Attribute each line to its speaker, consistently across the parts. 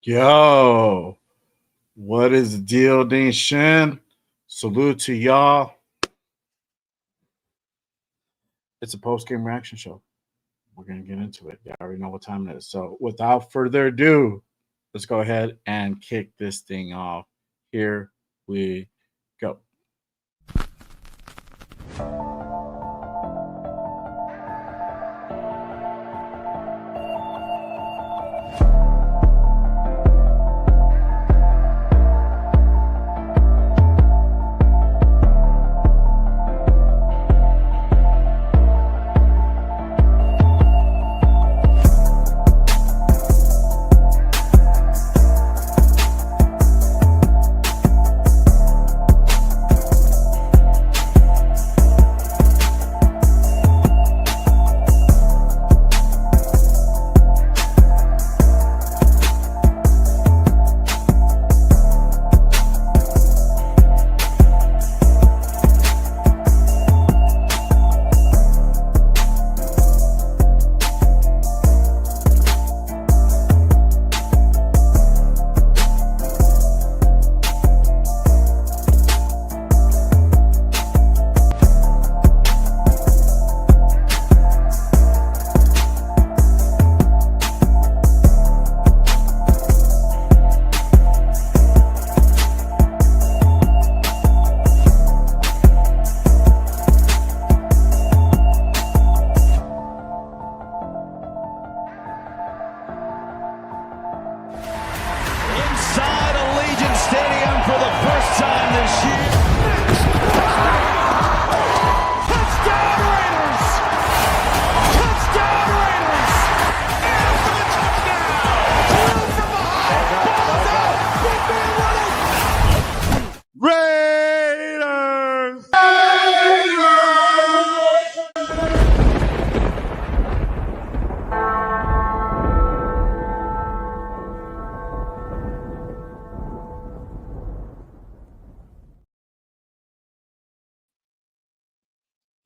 Speaker 1: Yo, what is the deal, Dean Shin? Salute to y'all. It's a post-game reaction show. We're going to get into it. You already know what time it is. So without further ado, let's go ahead and kick this thing off. Here we go.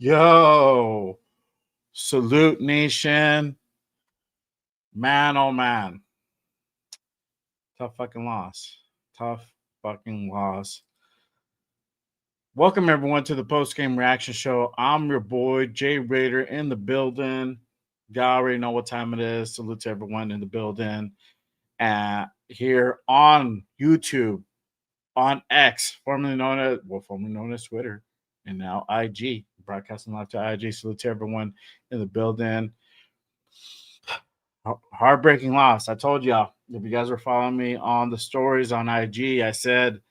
Speaker 1: Yo, salute nation. Man, oh man. Tough fucking loss. Tough fucking loss. Welcome everyone to the post-game reaction show. I'm your boy Jay Raider in the building. Y'all already know what time it is. Salute to everyone in the building. And here on YouTube, on X, formerly known as Twitter, and now IG, broadcasting live to IG. Salute to everyone in the building. Heartbreaking loss. I told y'all, if you guys were following me on the stories on IG, I said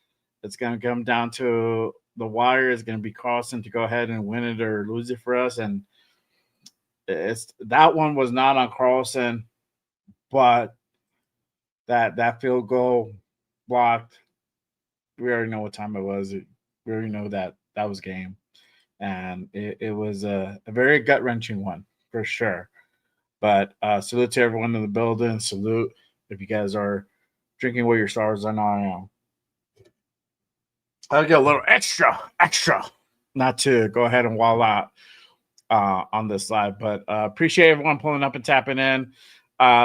Speaker 1: it's going to come down to the wire. It's going to be Carlson to go ahead and win it or lose it for us. And that one was not on Carlson, but that field goal blocked. We already know what time it was. We already know that was game. And it was a very gut-wrenching one for sure. But salute to everyone in the building. Salute if you guys are drinking with your stars. I know I am. I'll get a little extra, not to go ahead and wall out on this live, but appreciate everyone pulling up and tapping in.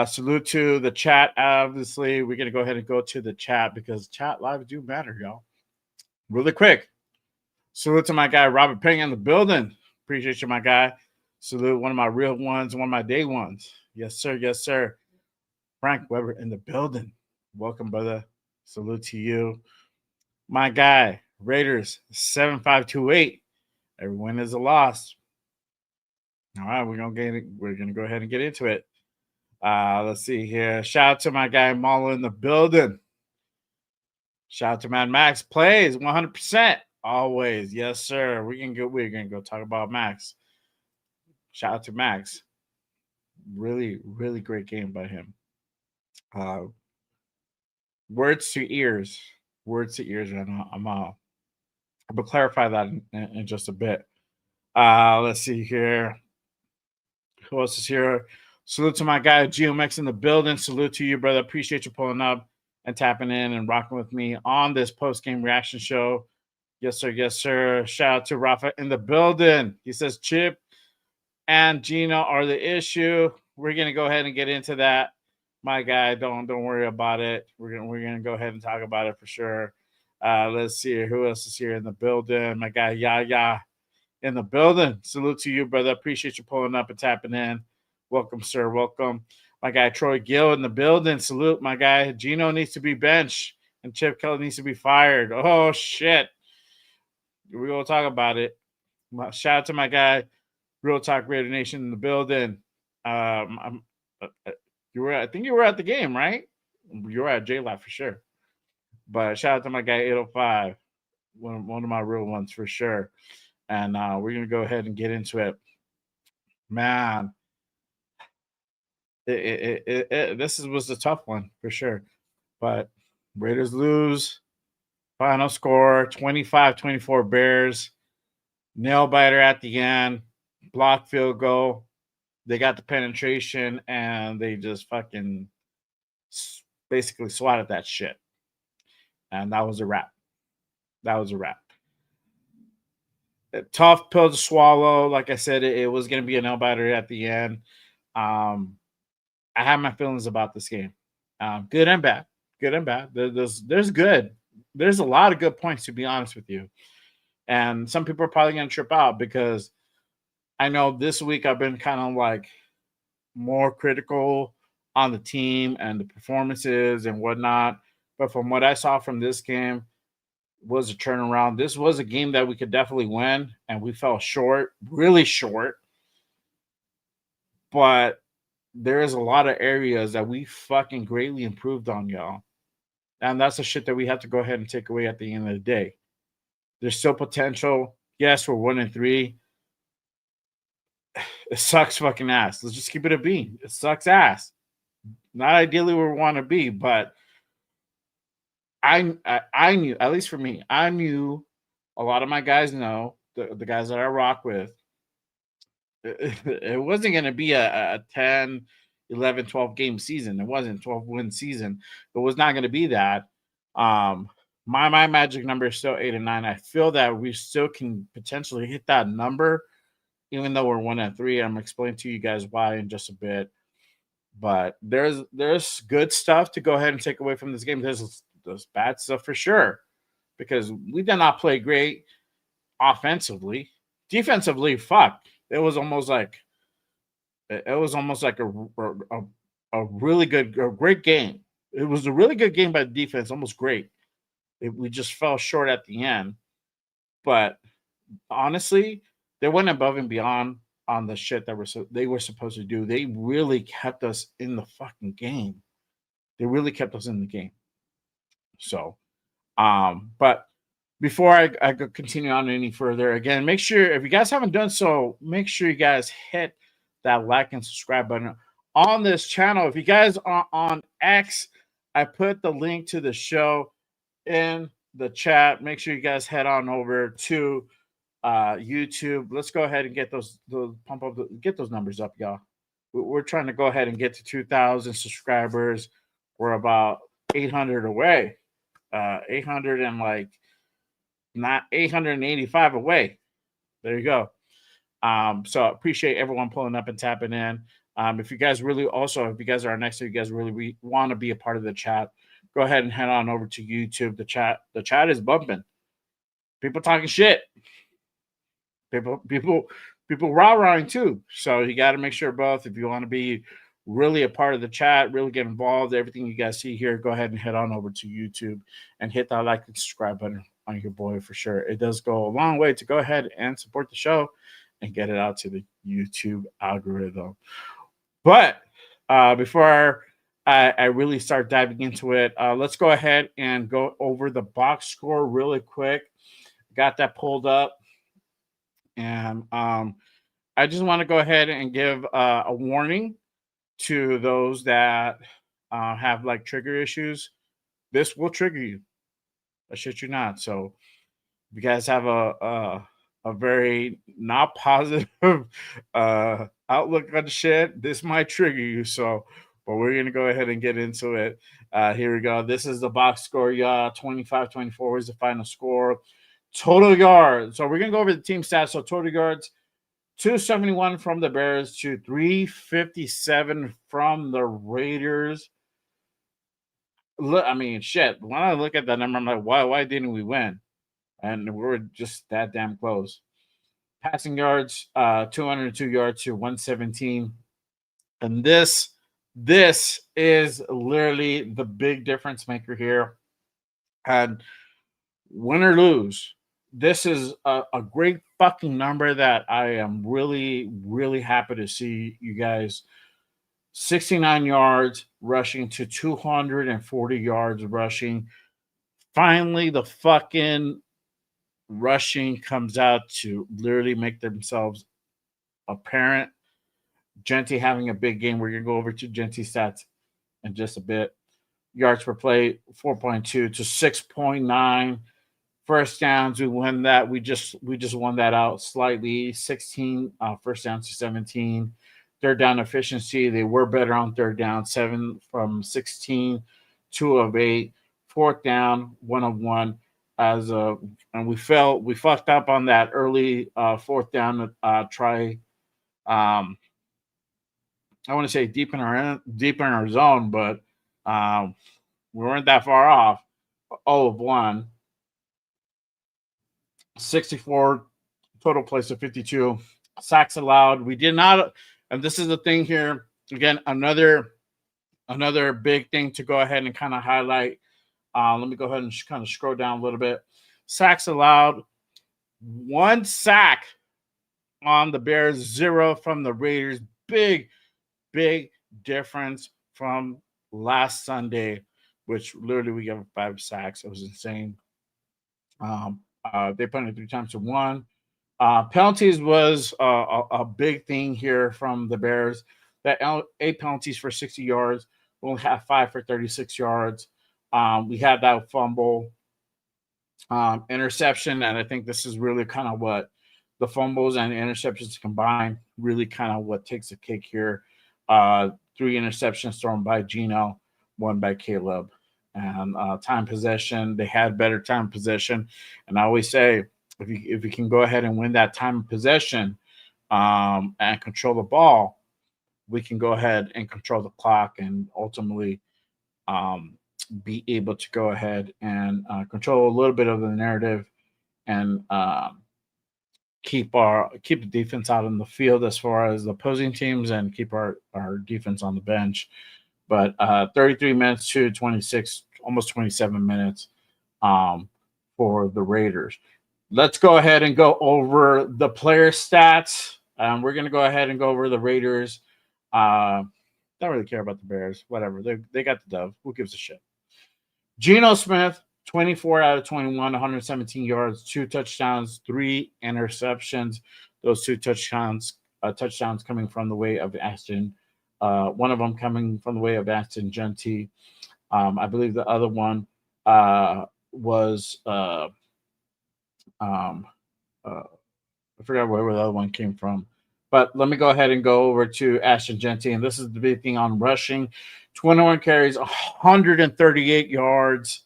Speaker 1: Salute to the chat. Obviously, we're going to go ahead and go to the chat because chat live do matter, y'all. Really quick. Salute to my guy, Robert Ping in the building. Appreciate you, my guy. Salute one of my real ones, one of my day ones. Yes, sir. Yes, sir. Frank Weber in the building. Welcome, brother. Salute to you. My guy, Raiders 7528. Every win is a loss. All right, we're gonna go ahead and get into it. Let's see here. Shout out to my guy Malo in the building. Shout out to Mad Max. Plays 100%. Always. Yes, sir. We're gonna go talk about Max. Shout out to Max. Really, really great game by him. Words to ears. Words to ears. I'll clarify that in just a bit. Let's see here. Who else is here? Salute to my guy GMX in the building. Salute to you, brother. Appreciate you pulling up and tapping in and rocking with me on this post-game reaction show. Yes, sir. Yes, sir. Shout out to Rafa in the building. He says Chip and Gino are the issue. We're gonna go ahead and get into that. My guy, don't worry about it. We're gonna go ahead and talk about it for sure. Let's see who else is here in the building. My guy Yaya in the building. Salute to you, brother. Appreciate you pulling up and tapping in. Welcome, sir. Welcome. My guy Troy Gill in the building. Salute, my guy. Gino needs to be benched and Chip Kelly needs to be fired. Oh shit. We're gonna talk about it. Shout out to my guy, Real Talk Raider Nation in the building. I think you were at the game, right? You were at J-Live for sure. But shout out to my guy 805, one of my real ones for sure. And we're gonna go ahead and get into it. Man, this was a tough one for sure. But Raiders lose. Final score 25-24 Bears. Nail biter at the end. Block field goal. They got the penetration and they just fucking basically swatted that shit. And that was a wrap. That was a wrap. A tough pill to swallow. Like I said, it was going to be a nail biter at the end. I have my feelings about this game. Good and bad. Good and bad. There's good. There's a lot of good points, to be honest with you. And some people are probably going to trip out because I know this week I've been kind of like more critical on the team and the performances and whatnot. But from what I saw from this game, was a turnaround. This was a game that we could definitely win, and we fell short, really short. But there is a lot of areas that we fucking greatly improved on, y'all. And that's the shit that we have to go ahead and take away at the end of the day. There's still potential. Yes, we're 1-3. It sucks fucking ass. Let's just keep it a bean. It sucks ass. Not ideally where we want to be, but I knew, at least for me, I knew a lot of my guys know, the guys that I rock with, it wasn't going to be a 10, 11, 12 game season. It wasn't 12-win season. It was not going to be that. My magic number is still 8 and 9. I feel that we still can potentially hit that number even though we're 1-3. I'm explaining to you guys why in just a bit. But there's good stuff to go ahead and take away from this game. There's bad stuff for sure, because we did not play great offensively. Defensively, fuck. It was almost like a really good, a great game. It was a really good game by the defense, almost great. We just fell short at the end. But honestly, they went above and beyond on the shit that they were supposed to do. They really kept us in the fucking game. They really kept us in the game. So, but before I continue on any further, again, make sure, if you guys haven't done so, make sure you guys hit that like and subscribe button on this channel. If you guys are on X, I put the link to the show in the chat. Make sure you guys head on over to YouTube. Let's go ahead and get those pump up, get those numbers up, y'all. We're trying to go ahead and get to 2,000 subscribers. We're about 800 away. 800 and like not 885 away. There you go. So I appreciate everyone pulling up and tapping in. If you guys really also, if you guys are next to, you guys really want to be a part of the chat, go ahead and head on over to YouTube. The chat is bumping. People talking shit. People rah-rahing too. So you got to make sure both. If you want to be really a part of the chat, really get involved, everything you guys see here, go ahead and head on over to YouTube and hit that like and subscribe button on your boy for sure. It does go a long way to go ahead and support the show and get it out to the YouTube algorithm. But before I really start diving into it, let's go ahead and go over the box score really quick. Got that pulled up. And I just want to go ahead and give a warning to those that have like trigger issues. This will trigger you. I shit you not. So if you guys have a very not positive outlook on shit, this might trigger you. So, but we're gonna go ahead and get into it. Here we go. This is the box score, y'all. 25-24 is the final score. Total yards. So we're gonna go over the team stats. So total yards, 271 from the Bears to 357 from the Raiders. Look, I mean, shit. When I look at that number, I'm like, why didn't we win? And we're just that damn close. Passing yards, 202 yards to 117. And this is literally the big difference maker here. And win or lose, this is a great fucking number that I am really, really happy to see you guys. 69 yards rushing to 240 yards rushing. Finally, the fucking rushing comes out to literally make themselves apparent. Genty having a big game. We're going to go over to Genty stats in just a bit. Yards per play, 4.2 to 6.9. First downs, we won that. We just won that out slightly. 16 first down to 17. Third down efficiency, they were better on third down. 7 from 16, 2 of 8. Fourth down, 1 of 1. And we fucked up on that early fourth down try. I want to say deep in our zone, but we weren't that far off. 0 of 1. 64 total plays of 52. Sacks allowed. We did not, and this is the thing here. Again, another big thing to go ahead and kind of highlight. Let me go ahead and kind of scroll down a little bit. Sacks allowed. 1 sack on the Bears, 0 from the Raiders. Big difference from last Sunday, which literally we gave 5 sacks. It was insane. They punted 3 times to 1. Penalties was a big thing here from the Bears. That 8 penalties for 60 yards. We only have 5 for 36 yards. We had that fumble, interception, and I think this is really kind of what the fumbles and interceptions combined really kind of what takes the cake here. 3 interceptions thrown by Gino, 1 by Caleb. And time possession, they had better time possession. And I always say, if you can go ahead and win that time possession, and control the ball, we can go ahead and control the clock and ultimately um, be able to go ahead and control a little bit of the narrative and keep the defense out in the field as far as the opposing teams and keep our defense on the bench. But 33 minutes to 26, almost 27 minutes um, for the Raiders. Let's go ahead and go over the player stats. We're going to go ahead and go over the Raiders. Don't really care about the Bears. Whatever. They got the dove. Who gives a shit? Geno Smith, 24 out of 21, 117 yards, 2 touchdowns, 3 interceptions. Those 2 touchdowns coming from the way of Ashton. One of them coming from the way of Ashton Genty. I believe the other one was I forgot where the other one came from. But let me go ahead and go over to Ashton Genty. And this is the big thing on rushing. 21 carries, 138 yards,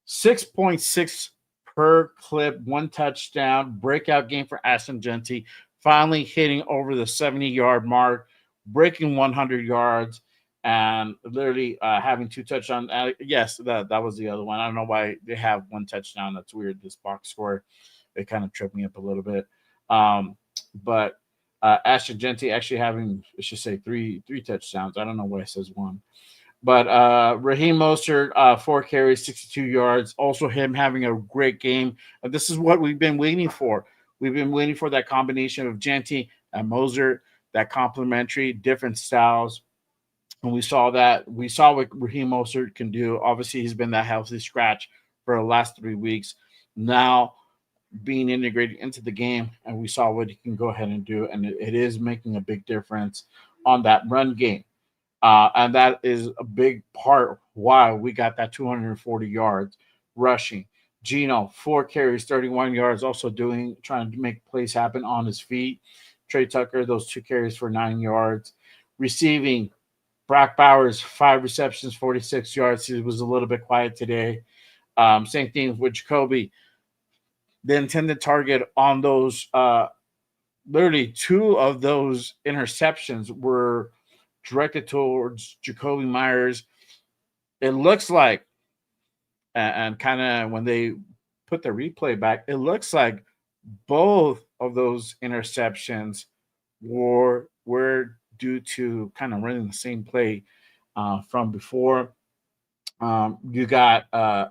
Speaker 1: 6.6 per clip, 1 touchdown. Breakout game for Ashton Genty. Finally hitting over the 70-yard mark, breaking 100 yards, and literally having 2 touchdowns. Yes, that was the other one. I don't know why they have 1 touchdown. That's weird, this box score. It kind of tripped me up a little bit. But Ashton Genty actually having, I should say, three touchdowns. I don't know why it says one. But Raheem Mostert, 4 carries, 62 yards. Also him having a great game. This is what we've been waiting for. We've been waiting for that combination of Genty and Mostert, that complementary, different styles. And we saw that. We saw what Raheem Mostert can do. Obviously, he's been that healthy scratch for the last 3 weeks. Now, being integrated into the game, and we saw what he can go ahead and do, and it is making a big difference on that run game. And that is a big part why we got that 240 yards rushing. Geno, 4 carries, 31 yards, also trying to make plays happen on his feet. Trey Tucker, those 2 carries for 9 yards. Receiving, Brock Bowers, 5 receptions, 46 yards. He was a little bit quiet today. Same thing with Jacoby. The intended target on those, literally 2 of those interceptions were directed towards Jacoby Myers. It looks like, and kind of when they put the replay back, it looks like both of those interceptions were due to kind of running the same play from before. You got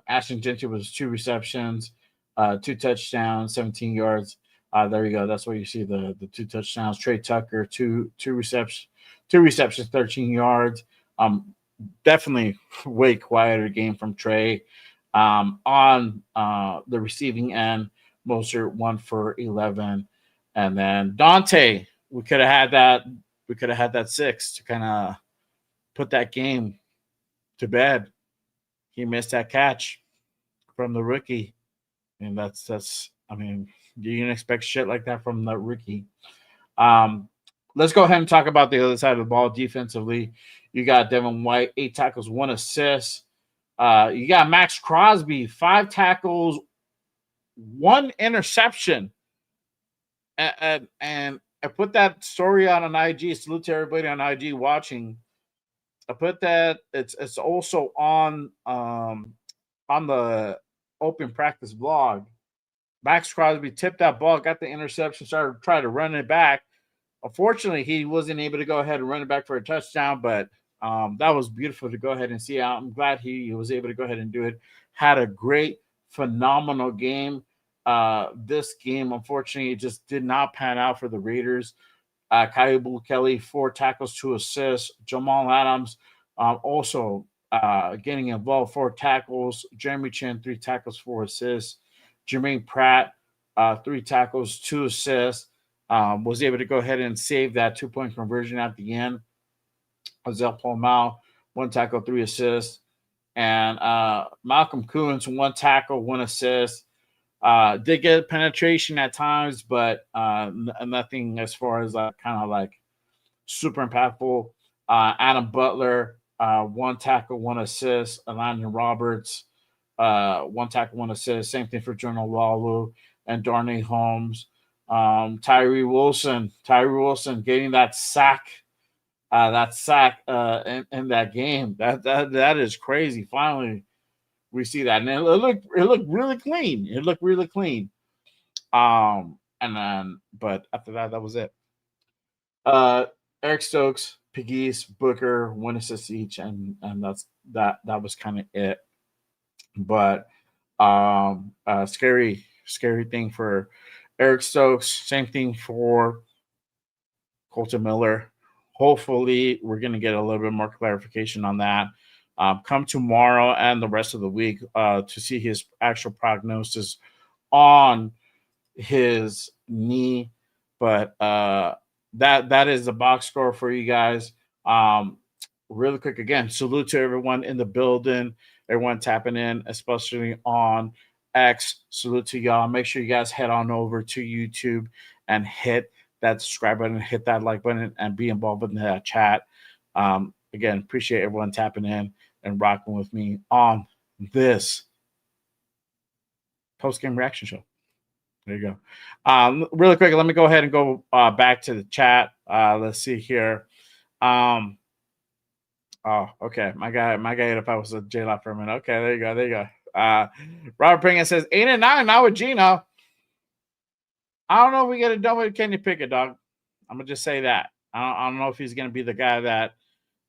Speaker 1: Ashton Genty was 2 receptions, 2 touchdowns, 17 yards. There you go. That's where you see the 2 touchdowns. Trey Tucker, two receptions, 13 yards. Definitely way quieter game from Trey. On the receiving end, Moser 1 for 11, and then Dante. We could have had that. We could have had that 6 to kind of put that game to bed. He missed that catch from the rookie, and that's. I mean, you can expect shit like that from the rookie. Let's go ahead and talk about the other side of the ball defensively. You got Devin White, 8 tackles, 1 assist. You got Max Crosby, 5 tackles, 1 interception. And I put that story out on IG. Salute to everybody on IG watching. I put that it's also on the open practice blog. Max Crosby tipped that ball, got the interception, started trying to run it back. Unfortunately, he wasn't able to go ahead and run it back for a touchdown, but that was beautiful to go ahead and see. I'm glad he was able to go ahead and do it. Had a great, phenomenal game. This game, unfortunately, it just did not pan out for the Raiders. Kaibu Kelly, 4 tackles, 2 assists. Jamal Adams also getting involved, 4 tackles. Jeremy Chin, 3 tackles, 4 assists. Jermaine Pratt, 3 tackles, 2 assists. Was able to go ahead and save that 2-point conversion at the end. Azell Palmau, 1 tackle, 3 assists. And Malcolm Coons, 1 tackle, 1 assist. Did get penetration at times, but nothing as far as kind of like super impactful. Adam Butler, 1 tackle, 1 assist. Elijah Roberts, 1 tackle, 1 assist. Same thing for Jonah Lalu and Darnay Holmes. Tyree Wilson getting that sack in that game. That is crazy. Finally, we see that, and it looked really clean. It looked really clean. And then, but after that, that was it. Uh, Eric Stokes, Pegues, Booker, one assist each, and that was kind of it. But scary thing for Eric Stokes. Same thing for Colton Miller. Hopefully, we're going to get a little bit more clarification on that. Come tomorrow and the rest of the week to see his actual prognosis on his knee. But that is the box score for you guys. Really quick again, salute to everyone in the building, everyone tapping in, especially on X. Salute to y'all. Make sure you guys head on over to YouTube and hit that subscribe button, hit that like button, and be involved in that chat. Again, appreciate everyone tapping in and rocking with me on this post game reaction show. There you go. Really quick, let me go ahead and go back to the chat. Let's see here. Oh, okay. My guy, if I was a J-Lock for a minute. Okay, there you go. Robert Pringle says 8-9 now with Gino. I don't know if we get it done with Kenny Pickett, dog. I'm gonna just say that. I don't know if he's gonna be the guy that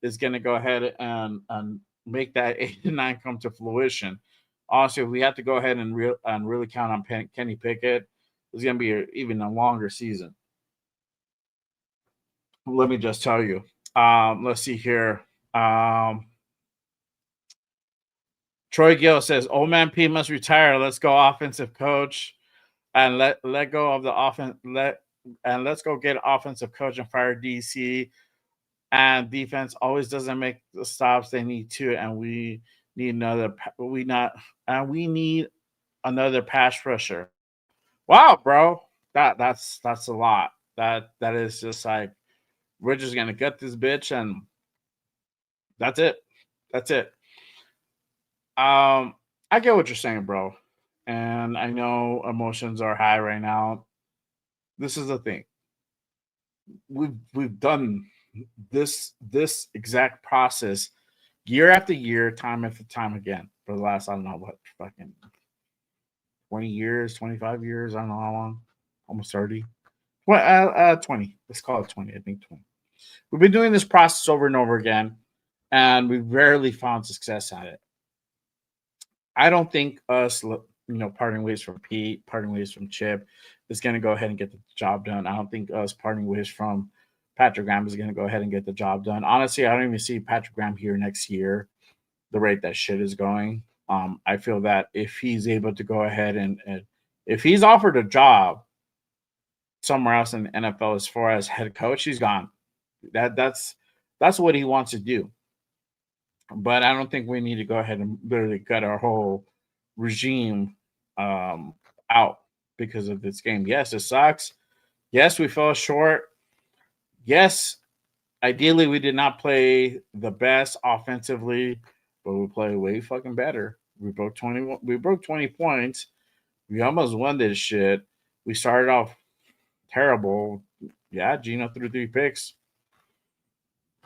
Speaker 1: is gonna go ahead and make that 8-9 come to fruition. Honestly, if we have to go ahead and really count on Kenny Pickett, it's gonna be even a longer season. Let me just tell you. Let's see here. Troy Gill says, "Old man P must retire. Let's go, offensive coach, and let go of the offense. Let's go get an offensive coach and fire DC. And defense always doesn't make the stops they need to, and we need another pass rusher." Wow, bro, that's a lot. That is just like we're just gonna gut this bitch, and that's it. That's it. I get what you're saying, bro, and I know emotions are high right now. This is the thing. We've done this exact process year after year, time after time again for the last, I don't know what, fucking 20 years, 25 years, I don't know how long, almost 30. Well, 20. Let's call it 20. I think 20. We've been doing this process over and over again, and we've rarely found success at it. I don't think us, parting ways from Pete, parting ways from Chip is going to go ahead and get the job done. I don't think us parting ways from Patrick Graham is going to go ahead and get the job done. Honestly, I don't even see Patrick Graham here next year, the rate that shit is going. I feel that if he's able to go ahead and if he's offered a job somewhere else in the NFL as far as head coach, he's gone. That's what he wants to do. But I don't think we need to go ahead and literally cut our whole regime out because of this game. Yes, it sucks. Yes, we fell short. Yes, ideally we did not play the best offensively, but we played way fucking better. We broke 20. We broke 20 points. We almost won this shit. We started off terrible. Yeah, Gino threw 3 picks.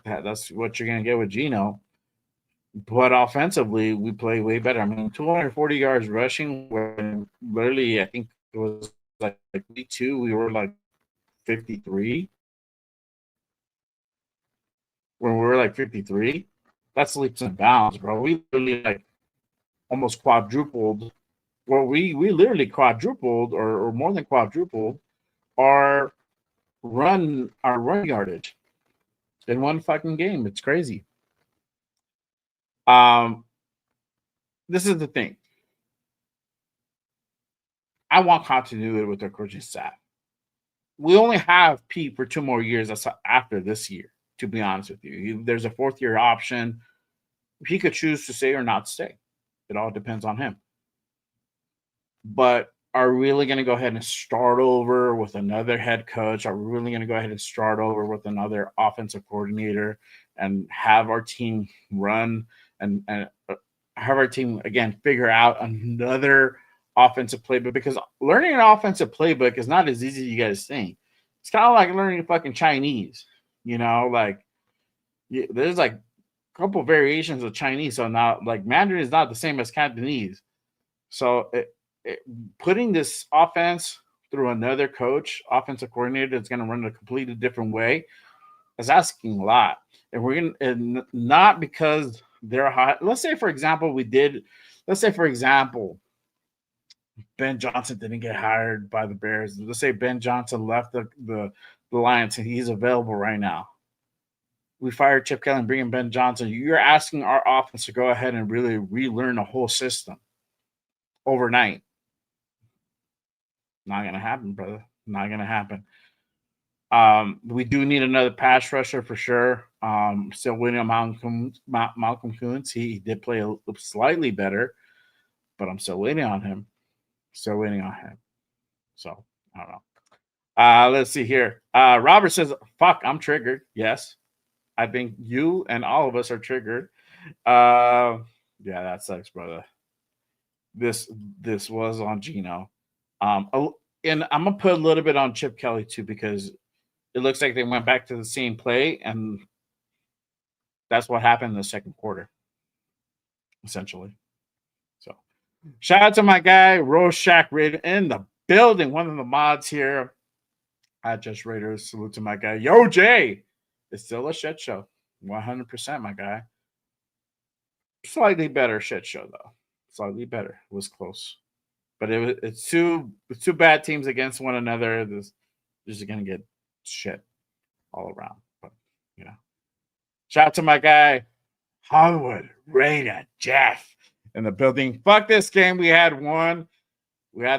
Speaker 1: That's what you're gonna get with Gino. But offensively, we play way better. I mean, 240 yards rushing when literally, I think it was like week 2, we were like 53. When we were like 53, that's leaps and bounds, bro. We literally like almost quadrupled. Well, we literally quadrupled or more than quadrupled our run yardage in one fucking game. It's crazy. This is the thing. I want continuity with their coaching staff. We only have Pete for 2 more years after this year, to be honest with you. There's a 4th-year option. He could choose to stay or not stay. It all depends on him. But are we really going to go ahead and start over with another head coach? Are we really going to go ahead and start over with another offensive coordinator and have our team run and have our team, again, figure out another offensive playbook, because learning an offensive playbook is not as easy as you guys think. It's kind of like learning fucking Chinese, like there's like a couple variations of Chinese. So now, like, Mandarin is not the same as Cantonese. So putting this offense through another coach, offensive coordinator that's going to run a completely different way is asking a lot. And we're going to, and not because they're hot. Let's say, for example, Ben Johnson didn't get hired by the Bears. Let's say Ben Johnson left the Lions and he's available right now. We fired Chip Kelly and bring in Ben Johnson. You're asking our offense to go ahead and really relearn the whole system overnight. Not going to happen, brother. Not going to happen. We do need another pass rusher for sure. Still waiting on Malcolm Kuntz. He did play slightly better, but I'm still waiting on him. So, I don't know. Let's see here. Robert says, fuck, I'm triggered. Yes. I think you and all of us are triggered. Yeah, that sucks, brother. This was on Gino. And I'm going to put a little bit on Chip Kelly, too, because it looks like they went back to the same play, and that's what happened in the second quarter, essentially. So, shout out to my guy, Rorschach Raider, in the building. One of the mods here at Just Raiders. Salute to my guy. Yo, Jay. It's still a shit show. 100%, my guy. Slightly better shit show, though. Slightly better. It was close. But it's two bad teams against one another. This is going to get shit all around. But, shout out to my guy, Hollywood Raider Jeff, in the building. Fuck this game. We had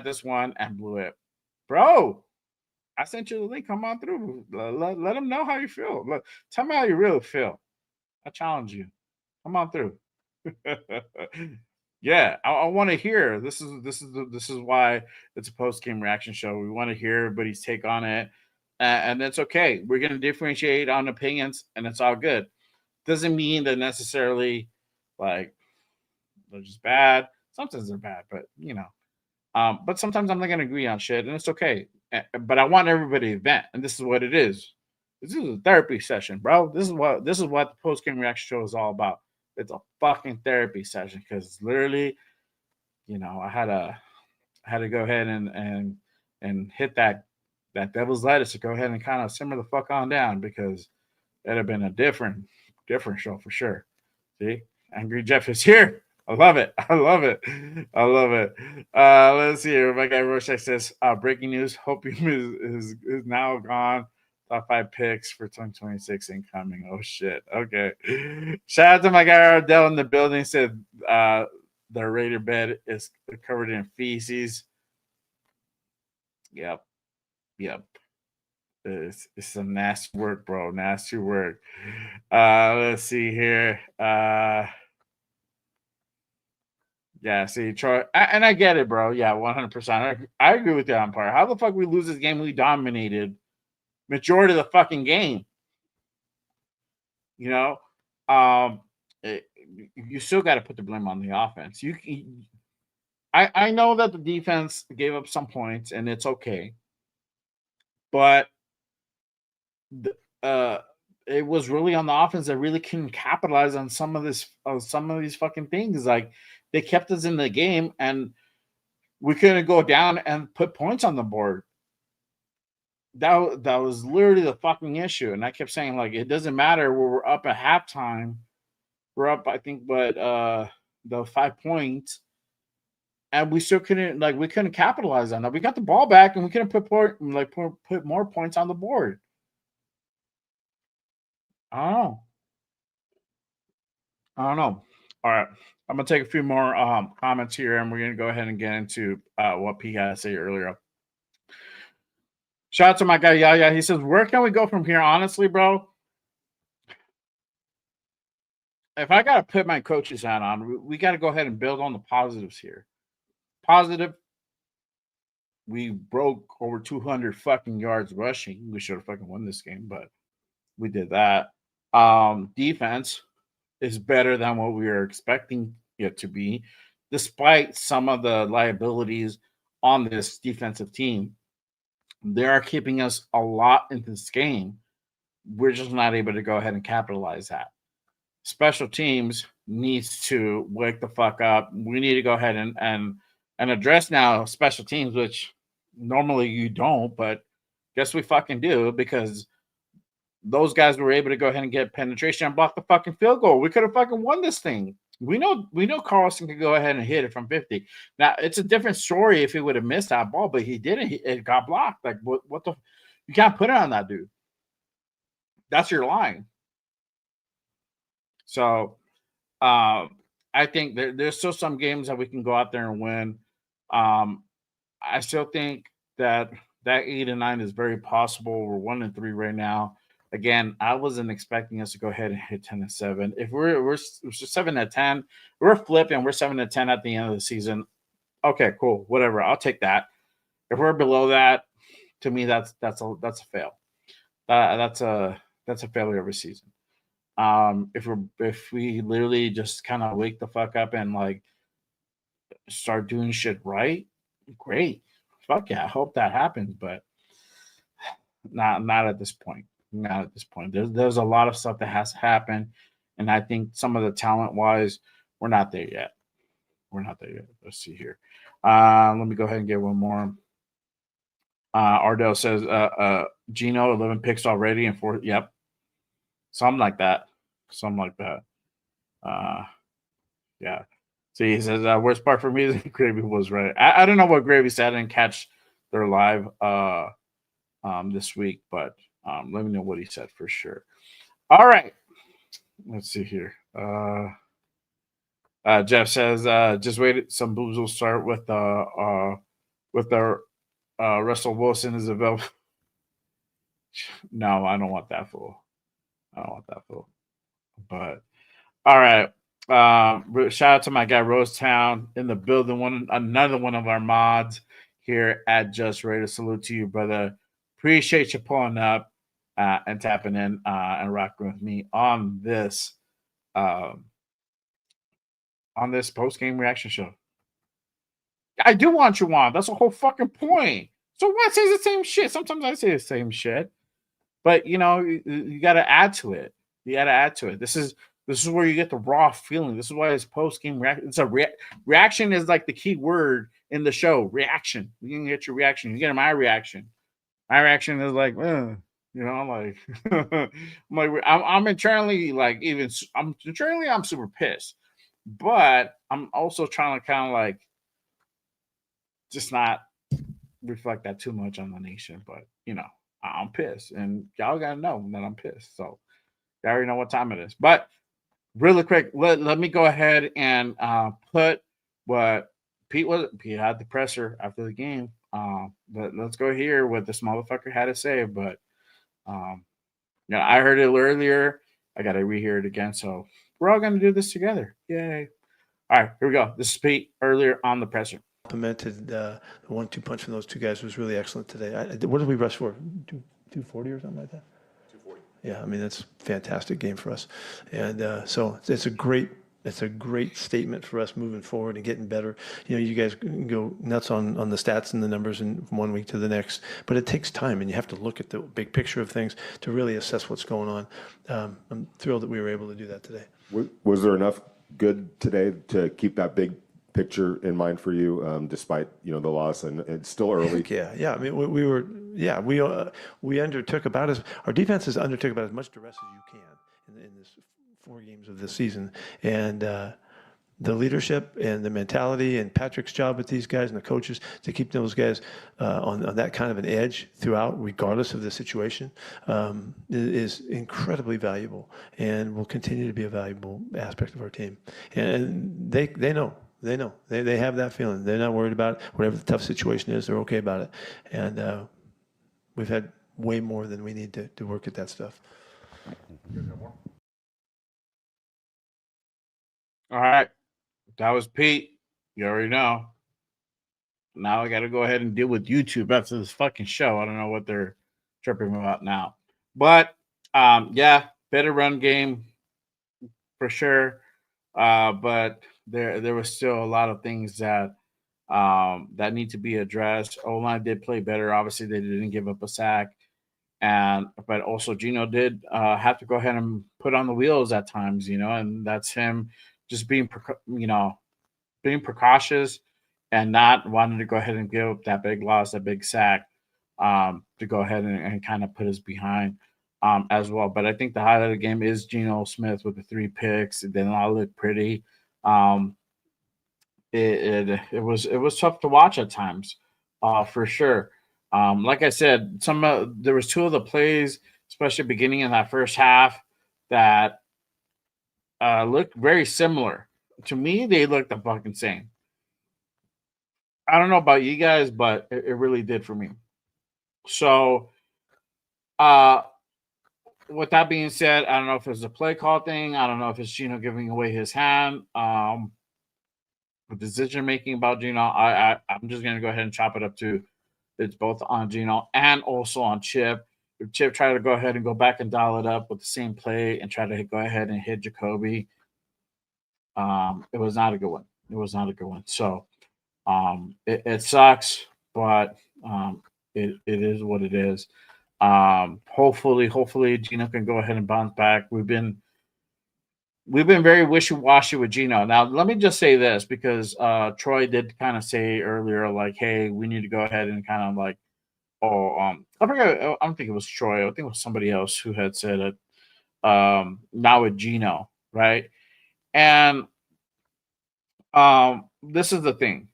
Speaker 1: this one and blew it. Bro, I sent you the link. Come on through. Let them know how you feel. Tell me how you really feel. I challenge you. Come on through. Yeah, I want to hear. This is why it's a post-game reaction show. We want to hear everybody's take on it, and that's okay. We're going to differentiate on opinions, and it's all good. Doesn't mean that necessarily like they're just bad. Sometimes they're bad, but but sometimes I'm not going to agree on shit, and it's okay. But I want everybody to vent, and this is what it is. This is a therapy session, bro. This is what the post-game reaction show is all about. It's a fucking therapy session because literally, I had to go ahead and hit that devil's lettuce to go ahead and kind of simmer the fuck on down because it'd have been a different show for sure. See, Angry Jeff is here. I love it. Let's see here. My guy Rorschach says, breaking news. Hope is now gone. Top 5 picks for 2026 incoming. Oh, shit. Okay. Shout out to my guy Ardell in the building. Said the Raider bed is covered in feces. Yep. It's some nasty work, bro. Nasty work. Let's see here. Yeah, see, Troy, and I get it, bro. Yeah, 100%. I agree with you on part. How the fuck we lose this game? We dominated majority of the fucking game. You still got to put the blame on the offense. I know that the defense gave up some points, and it's okay, but it was really on the offense that really couldn't capitalize on some of these fucking things. Like they kept us in the game, and we couldn't go down and put points on the board. That was literally the fucking issue. And I kept saying, like, it doesn't matter where we're up at halftime. We're up, I think, but the 5 points. And we still couldn't capitalize on that. We got the ball back and we couldn't put more points on the board. I don't know. All right. I'm gonna take a few more comments here and we're gonna go ahead and get into what P had to say earlier. Shout out to my guy, Yaya. He says, where can we go from here? Honestly, bro, if I got to put my coach's hat on, we got to go ahead and build on the positives here. Positive, we broke over 200 fucking yards rushing. We should have fucking won this game, but we did that. Defense is better than what we were expecting it to be. despite some of the liabilities on this defensive team, they are keeping us a lot in this game. We're just not able to go ahead and capitalize that. Special teams needs to wake the fuck up. We need to go ahead and address now special teams, which normally you don't, but guess we fucking do, because those guys were able to go ahead and get penetration and block the fucking field goal. We could have fucking won this thing. We know Carlson could go ahead and hit it from 50. Now it's a different story if he would have missed that ball, but he didn't. It got blocked. Like what the? You can't put it on that dude. That's your line. So I think there's still some games that we can go out there and win. I still think that 8-9 is very possible. We're 1-3 right now. Again, I wasn't expecting us to go ahead and hit 10-7. If we're 7-10, we're flipping. We're 7-10 at the end of the season. Okay, cool, whatever. I'll take that. If we're below that, to me, that's a fail. That's a failure of a season. If we literally just kind of wake the fuck up and like start doing shit right, great. Fuck yeah, I hope that happens, but not at this point. Not at this point. There's a lot of stuff that has to happen, and I think some of the talent wise, we're not there yet. We're not there yet. Let's see here. Let me go ahead and get one more. Ardell says, Gino, 11 picks already and 4. Yep. Something like that. Yeah. See, he says, worst part for me is Gravy was right. I don't know what Gravy said. I didn't catch their live this week, but let me know what he said for sure. All right. Let's see here. Jeff says, just wait. Some boobs will start with the Russell Wilson is available. No, I don't want that fool. But all right. Shout out to my guy Rosetown in the building. Another one of our mods here at Just Ready. Salute to you, brother. Appreciate you pulling up and tapping in and rocking with me on this post-game reaction show. I do want you on. That's the whole fucking point. So why say the same shit? Sometimes I say the same shit, but you got to add to it. This is where you get the raw feeling. This is why it's post-game reaction. It's a reaction is like the key word in the show. Reaction. You can get your reaction. You get my reaction. My reaction is like, I'm like, I'm internally like, I'm super pissed, but I'm also trying to kind of like just not reflect that too much on the nation. But I'm pissed, and y'all gotta know that I'm pissed. So you already know what time it is. But really quick, let me go ahead and put what Pete had the presser after the game. But let's go here what this motherfucker had to say. But I heard it earlier. I gotta rehear it again. So we're all gonna do this together. Yay. All right, here we go. This is Pete earlier on the presser.
Speaker 2: Complimented the 1-2 punch from those two guys was really excellent today. What did we rush for? 240 or something like that? 240. Yeah, I mean, that's a fantastic game for us. And so it's a great statement for us moving forward and getting better. You guys can go nuts on the stats and the numbers from one week to the next, but it takes time, and you have to look at the big picture of things to really assess what's going on. I'm thrilled that we were able to do that today.
Speaker 3: Was there enough good today to keep that big picture in mind for you, despite the loss, and it's still early?
Speaker 2: Yeah. I mean, we undertook our defenses undertook about as much duress as you can in this 4 games of this season, and the leadership and the mentality and Patrick's job with these guys and the coaches to keep those guys on that kind of an edge throughout, regardless of the situation, is incredibly valuable and will continue to be a valuable aspect of our team. And they know. They have that feeling. They're not worried about it. Whatever the tough situation is, they're okay about it. And we've had way more than we need to work at that stuff.
Speaker 1: All right. That was Pete. You already know. Now I got to go ahead and deal with YouTube after this fucking show. I don't know what they're tripping about now. But, better run game for sure. But there was still a lot of things that that need to be addressed. O-line did play better. Obviously, they didn't give up a sack, and but also Gino did have to go ahead and put on the wheels at times, and that's him just being being precautious and not wanting to go ahead and give up that big loss, that big sack, to go ahead and kind of put us behind as well. But I think the highlight of the game is Geno Smith with the 3 picks. It did not look pretty. Um, it was tough to watch at times, for sure. Like I said, there was 2 of the plays, especially beginning in that first half, that looked very similar. To me, they looked the fucking same. I don't know about you guys, but it really did for me. So, uh, with that being said, I don't know if it's a play call thing. I don't know if it's Gino giving away his hand. The decision making about Gino, I'm just gonna go ahead and chop it up to it's both on Gino and also on Chip. If Chip tried to go ahead and go back and dial it up with the same play and try to go ahead and hit Jacoby, it was not a good one. It was not a good one. So it sucks, but it is what it is. Hopefully Gino can go ahead and bounce back. We've been very wishy-washy with Gino. Now, let me just say this because Troy did kind of say earlier, like, hey, we need to go ahead and kind of like, I forget, I don't think it was Troy. I think it was somebody else who had said it. Now with Gino, right? And this is the thing.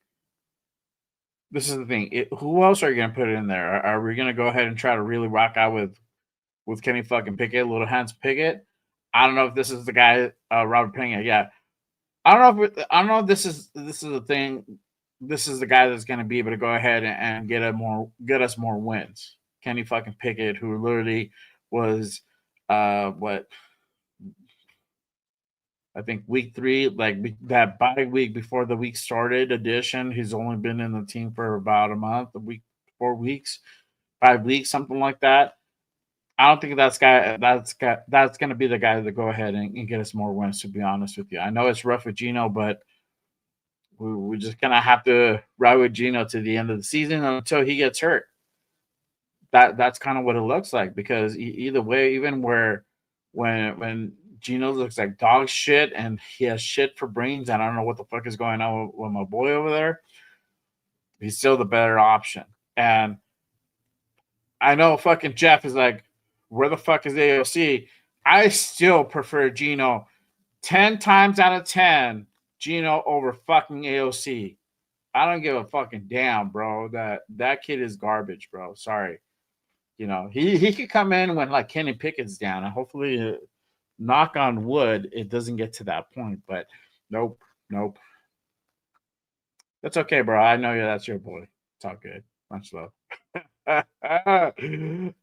Speaker 1: This is the thing. Who else are you going to put in there? Are we going to go ahead and try to really rock out with Kenny fucking Pickett, Little Hans Pickett? I don't know if this is the guy, Robert Pena. Yeah, I don't know if this is the thing. This is the guy that's going to be able to go ahead and get us more wins. Kenny fucking Pickett, who literally was what I think week 3, like that bye week before the week started edition. He's only been in the team for about a month, a week, 4 weeks, 5 weeks, something like that. I don't think that's going to be the guy to go ahead and get us more wins. To be honest with you, I know it's rough with Gino, but we're just gonna have to ride with Gino to the end of the season until he gets hurt. That's kind of what it looks like because either way, even when Gino looks like dog shit and he has shit for brains, and I don't know what the fuck is going on with my boy over there. He's still the better option, and I know fucking Jeff is like, where the fuck is AOC? I still prefer Gino 10 times out of 10, Gino over fucking AOC. I don't give a fucking damn, bro. That kid is garbage, bro. Sorry. He could come in when like Kenny Pickett's down, and hopefully, knock on wood, it doesn't get to that point. But nope, nope. That's okay, bro. I know that's your boy. It's all good. Much love. Oh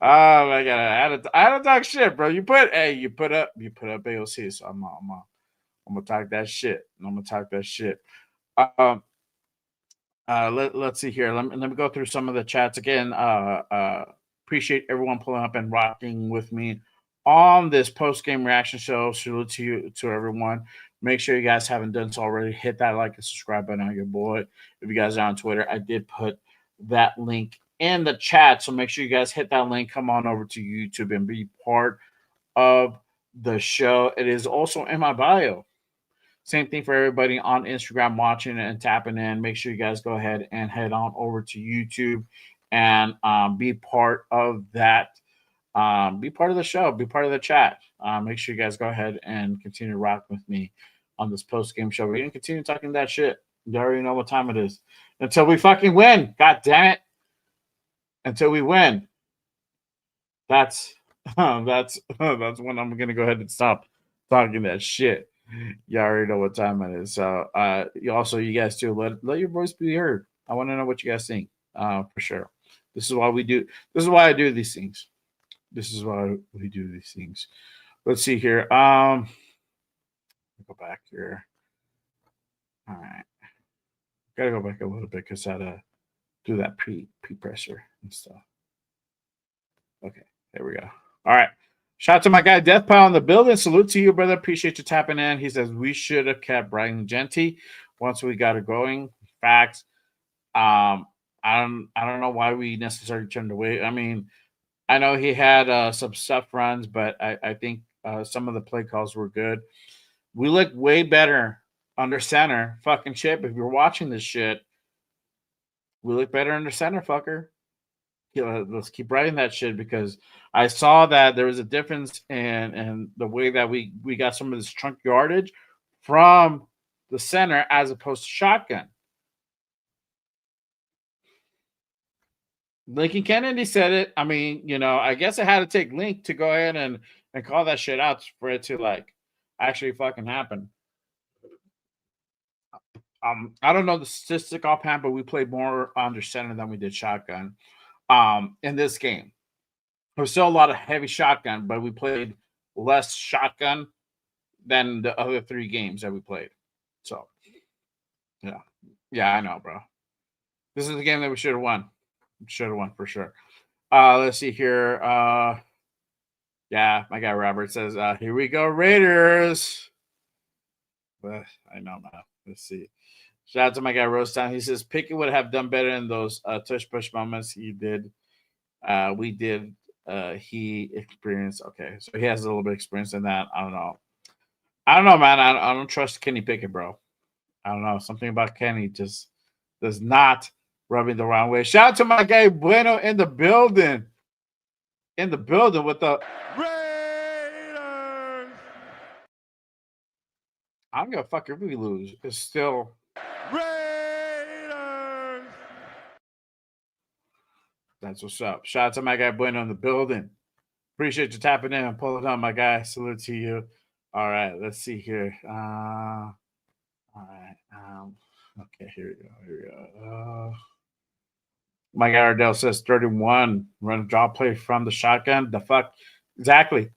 Speaker 1: my god, I had to talk shit, bro. You put up AOC, so I'm gonna talk that shit. I'm gonna talk that shit. Um, let's see here. Let me go through some of the chats again. Appreciate everyone pulling up and rocking with me on this post game reaction show. Salute to you, to everyone. Make sure you guys haven't done so already. Hit that like and subscribe button on your boy. If you guys are on Twitter, I did put that link in the chat, so make sure you guys hit that link. Come on over to YouTube and be part of the show. It is also in my bio. Same thing for everybody on Instagram watching and tapping in. Make sure you guys go ahead and head on over to YouTube and be part of that. Be part of the show. Be part of the chat. Make sure you guys go ahead and continue to rock with me on this post game show. We're going to continue talking that shit. You already know what time it is. Until we fucking win. God damn it. Until we win. That's when I'm going to go ahead and stop talking that shit. You already know what time it is. So you guys too, let your voice be heard. I want to know what you guys think. For sure. This is why I do these things. This is why we do these things. Let's see here. Go back here. All right. Gotta go back a little bit because I had to do that pre-pressure and stuff. Okay, there we go. All right. Shout out to my guy Death Pile in the building. Salute to you, brother. Appreciate you tapping in. He says we should have kept Brian Genty once we got it going. Facts. I don't know why we necessarily turned away. I mean, I know he had some stuff runs, but I think some of the play calls were good. We look way better under center. Fucking Chip, if you're watching this shit, we look better under center, fucker. Yeah, let's keep writing that shit because I saw that there was a difference in the way that we got some of this trunk yardage from the center as opposed to shotgun. Lincoln Kennedy said it. I mean, I guess it had to take Link to go ahead and call that shit out for it to like actually fucking happen. I don't know the statistic offhand, but we played more under center than we did shotgun. In this game, there was still a lot of heavy shotgun, but we played less shotgun than the other 3 games that we played. So, yeah, I know, bro. This is the game that we should have won. Should have won for sure. Let's see here. Yeah, my guy Robert says, "Here we go, Raiders." But I know, man. Let's see. Shout out to my guy Rostown. He says Pickett would have done better in those touch push moments. He did. We did. He experienced. Okay, so he has a little bit of experience in that. I don't know, man. I don't trust Kenny Pickett, bro. I don't know. Something about Kenny just does not rub me the wrong way. Shout out to my guy Bueno in the building. In the building with the
Speaker 3: Raiders.
Speaker 1: I don't give a fuck if we lose. It's still
Speaker 3: Raiders.
Speaker 1: That's what's up. Shout out to my guy Bueno in the building. Appreciate you tapping in and pulling on, my guy. Salute to you. All right, let's see here. All right. Okay, here we go. My guy Ardell says 31. Run a draw play from the shotgun. The fuck? Exactly.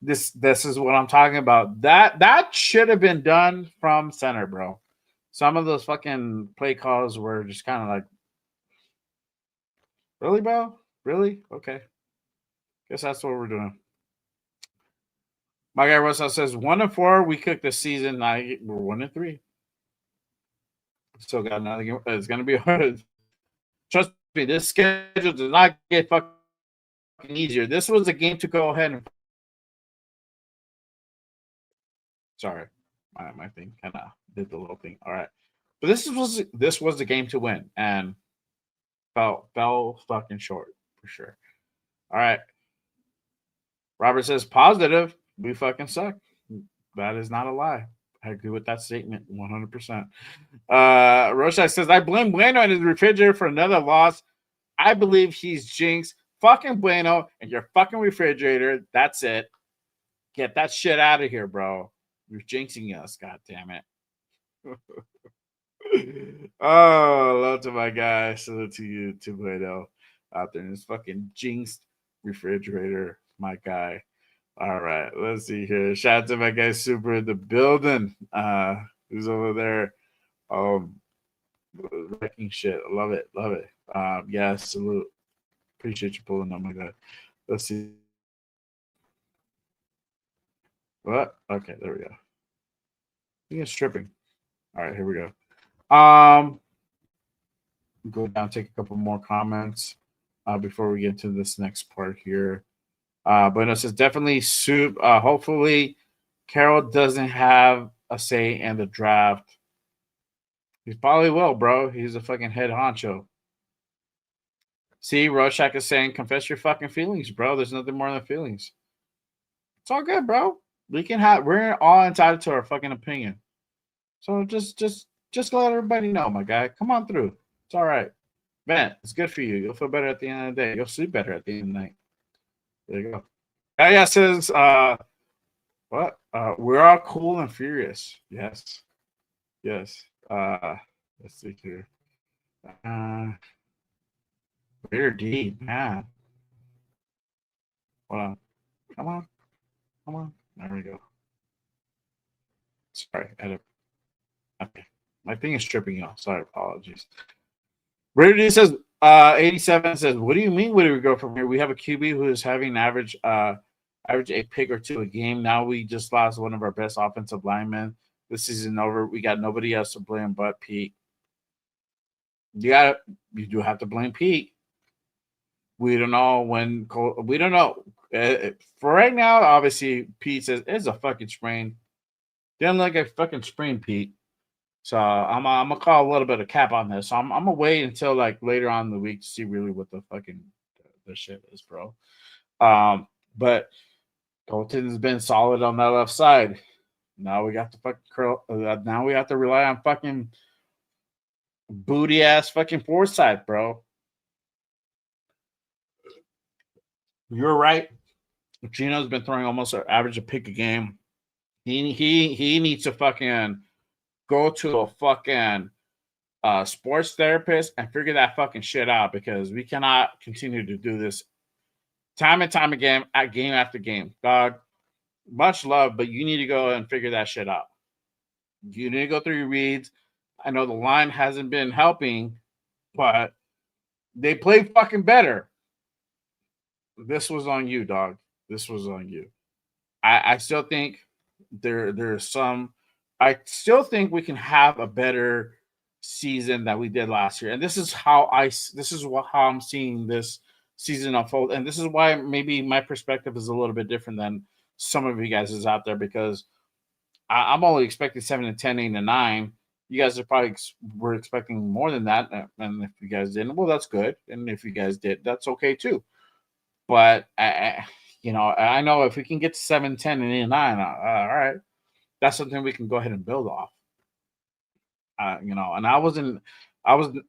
Speaker 1: This is what I'm talking about. That should have been done from center, bro. Some of those fucking play calls were just kind of like, really, bro? Really? Okay. Guess that's what we're doing. My guy Russell says 1-4. We cooked this season. We're 1-3. Still got another game. It's gonna be hard. Trust me, this schedule does not get fucking easier. This was a game to go ahead and. Sorry, my thing kind of did the little thing. All right, but this was the game to win, and fell fucking short for sure. All right. Robert says positive. We fucking suck. That is not a lie. I agree with that statement 100%. Roshak says, I blame Bueno and his refrigerator for another loss. I believe he's jinxed. Fucking Bueno and your fucking refrigerator. That's it. Get that shit out of here, bro. You're jinxing us. God damn it. Oh, love to my guy. Salute to you, to Bueno, out there in his fucking jinxed refrigerator. My guy. All right, let's see here. Shout out to my guy Super in the building. Who's over there? Wrecking shit. Love it. Yeah, salute. Appreciate you pulling up, my guy. Let's see. What? Okay, there we go. I think it's stripping. All right, here we go. Go down, take a couple more comments before we get to this next part here. But it says definitely soup. Hopefully, Carroll doesn't have a say in the draft. He probably will, bro. He's a fucking head honcho. See, Rorschach is saying, confess your fucking feelings, bro. There's nothing more than feelings. It's all good, bro. We're all entitled to our fucking opinion. So just let everybody know, my guy. Come on through. It's all right. Man, it's good for you. You'll feel better at the end of the day. You'll sleep better at the end of the night. There you go. Yeah, says, what? We're all cool and furious. Yes. Let's see here. Weird D, man. Hold on. Come on. There we go. Sorry, edit. Okay. My thing is tripping out. Sorry, apologies. Raider D says, 87 says, what do you mean where do we go from here? We have a QB who is having average average a pick or two a game. Now we just lost one of our best offensive linemen. This season over. We got nobody else to blame but Pete. You do have to blame Pete. We don't know when. We don't know. For right now, obviously, Pete says it's a fucking sprain. Didn't look like a fucking sprain, Pete. So I'm gonna call a little bit of cap on this. So I'm gonna wait until like later on in the week to see really what the fucking the shit is, bro. But Colton's been solid on that left side. Now we got to fucking curl. Now we have to rely on fucking booty ass fucking foresight, bro. You're right. Gino's been throwing almost an average a pick a game. He needs to fucking go to a fucking sports therapist and figure that fucking shit out, because we cannot continue to do this time and time again, at game after game. Dog, much love, but you need to go and figure that shit out. You need to go through your reads. I know the line hasn't been helping, but they played fucking better. This was on you, dog. This was on you. I still think there's some. I still think we can have a better season that we did last year, and this is how how I'm seeing this season unfold, and this is why maybe my perspective is a little bit different than some of you guys is out there, because I'm only expecting 7 and 10, 8 and 9. You guys are probably were expecting more than that, and if you guys didn't, well, that's good, and if you guys did, that's okay too. But I know if we can get to 7, 10, and 8 and 9, all right, that's something we can go ahead and build off. And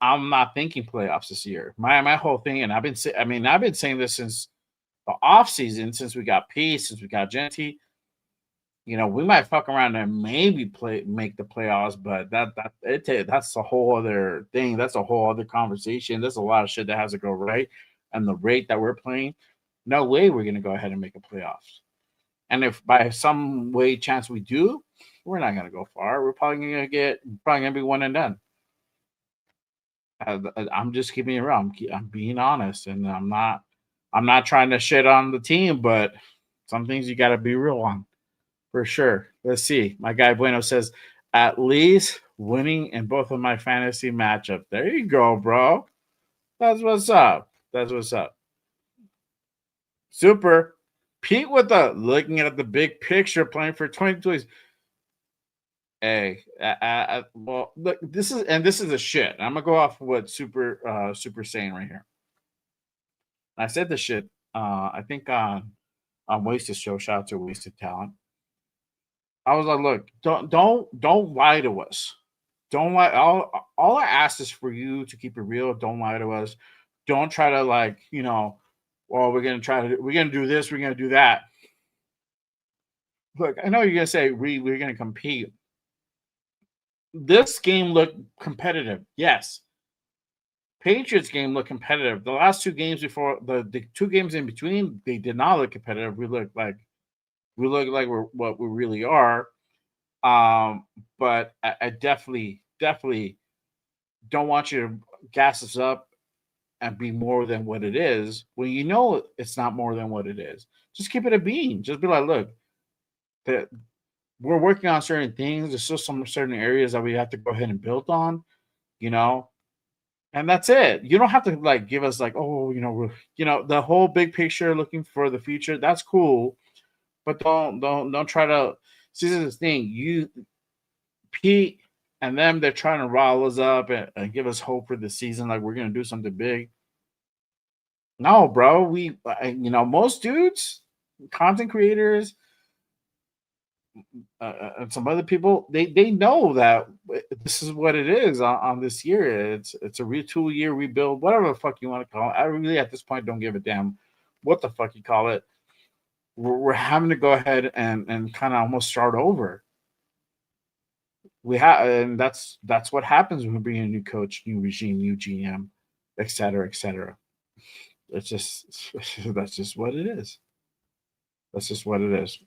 Speaker 1: I'm not thinking playoffs this year. My whole thing, and I've been saying this since the off season, since we got Peace, since we got Genty. We might fuck around and maybe make the playoffs, but that's a whole other thing. That's a whole other conversation. There's a lot of shit that has to go right, and the rate that we're playing, no way we're gonna go ahead and make a playoffs. And if by some way chance we do, we're not gonna go far. We're probably gonna be one and done. I'm just keeping it real. I'm being honest, and I'm not trying to shit on the team, but some things you got to be real on. For sure. Let's see. My guy Bueno says, at least winning in both of my fantasy matchup. There you go, bro. That's what's up. That's what's up. Super. Pete with the looking at the big picture, playing for 22. Hey, well, look, this is a shit. I'm gonna go off of what Super saying right here. I said this shit. I think on Wasted Show. Shout out to Wasted Talent. I was like, look, don't lie to us. Don't lie. All I ask is for you to keep it real. Don't lie to us. Don't try to well, we're gonna do this, we're gonna do that. Look, I know you're gonna say we're gonna compete. This game looked competitive. Yes. Patriots game looked competitive. The last two games before the 2 games in between, they did not look competitive. We look like we're what we really are. But I definitely don't want you to gas us up and be more than what it is when you know it's not more than what it is. Just keep it a bean. Just be like, look, that we're working on certain things. There's still some certain areas that we have to go ahead and build on, and that's it. You don't have to give us the whole big picture, looking for the future. That's cool, but don't try to. See, this is the thing. Pete and them, they're trying to rile us up and give us hope for the season, like we're gonna do something big. No, bro. Most dudes, content creators, and some other people, they know that this is what it is on this year. It's a retool year, rebuild, whatever the fuck you want to call it. I really at this point don't give a damn what the fuck you call it. We're having to go ahead and kind of almost start over. And that's what happens when we bring in a new coach, new regime, new GM, et cetera, et cetera. It's just that's just what it is. That's just what it is.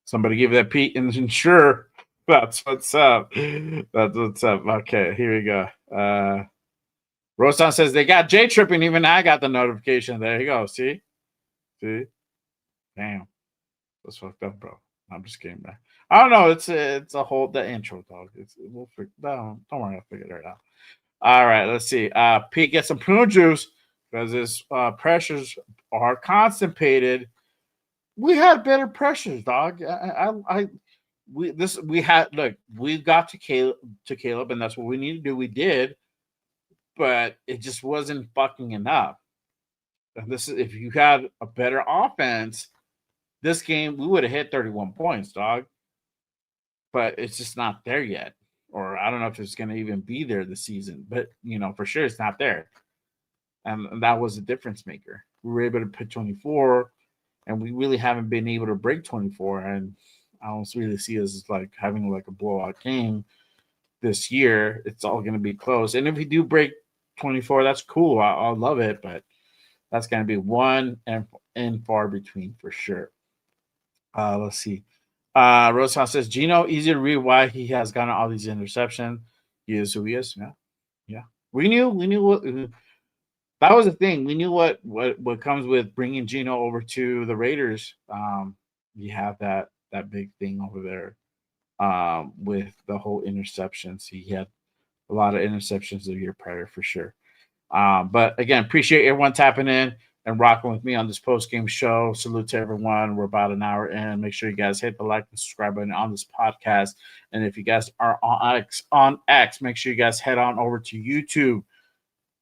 Speaker 1: Somebody give that Pete and sure, that's what's up. That's what's up. Okay, here we go. Rosan says they got J tripping. Even I got the notification. There you go. See, See? Damn. That's fucked up, bro. I'm just kidding, man. I don't know. It's a whole the intro, dog. Don't worry, I'll figure it out. All right, let's see. Pete, get some prune juice because his pressures are constipated. We had better pressures, dog. We got to Caleb, and that's what we need to do. We did, but it just wasn't fucking enough. And this is if you had a better offense, this game we would have hit 31 points, dog. But it's just not there yet. Or I don't know if it's going to even be there this season, but for sure it's not there. And that was a difference maker. We were able to put 24, and we really haven't been able to break 24. And I don't really see us as like having like a blowout game this year. It's all going to be close. And if we do break 24, that's cool. I'll love it, but that's going to be one and far between for sure. Let's see. Rosehouse says, Gino, easy to read why he has gotten all these interceptions. He is who he is. Yeah. We knew what that was the thing. We knew what comes with bringing Gino over to the Raiders. You have that big thing over there with the whole interceptions. He had a lot of interceptions the year prior for sure. But again, appreciate everyone tapping in and rocking with me on this post-game show. Salute to everyone. We're about an hour in. Make sure you guys hit the like and subscribe button on this podcast. And if you guys are on X, make sure you guys head on over to YouTube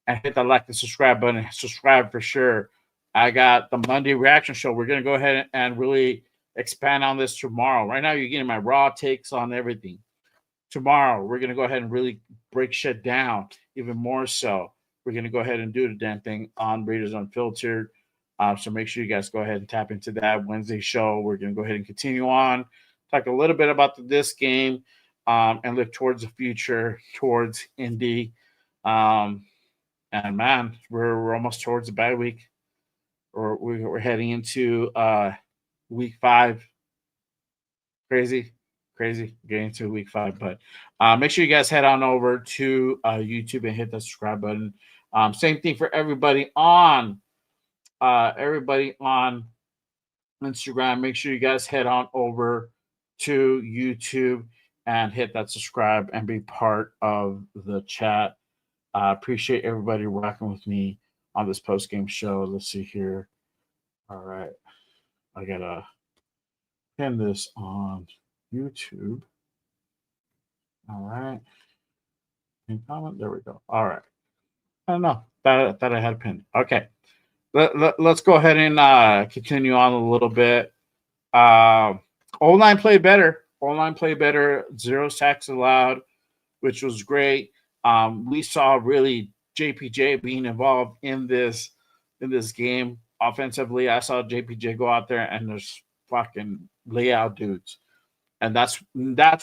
Speaker 1: and hit the like and subscribe button. Subscribe for sure. I got the Monday reaction show. We're going to go ahead and really expand on this tomorrow. Right now, you're getting my raw takes on everything. Tomorrow, we're going to go ahead and really break shit down even more so. We're going to go ahead and do the damn thing on Raiders Unfiltered. So make sure you guys go ahead and tap into that Wednesday show. We're going to go ahead and continue on, talk a little bit about this game, and look towards the future, towards Indy. And man, we're almost towards the bye week. We're heading into week 5. Crazy getting to week 5. But make sure you guys head on over to YouTube and hit the subscribe button. Same thing for everybody on Instagram. Make sure you guys head on over to YouTube and hit that subscribe and be part of the chat. Appreciate everybody rocking with me on this post-game show. Let's see here. All right. I gotta pin this on YouTube. All right. Comment. There we go. All right. I don't know that I had pinned. Okay. Let's go ahead and continue on a little bit. O-line played better. 0 sacks allowed, which was great. We saw really JPJ being involved in this game offensively. I saw JPJ go out there and just fucking lay out dudes. And that's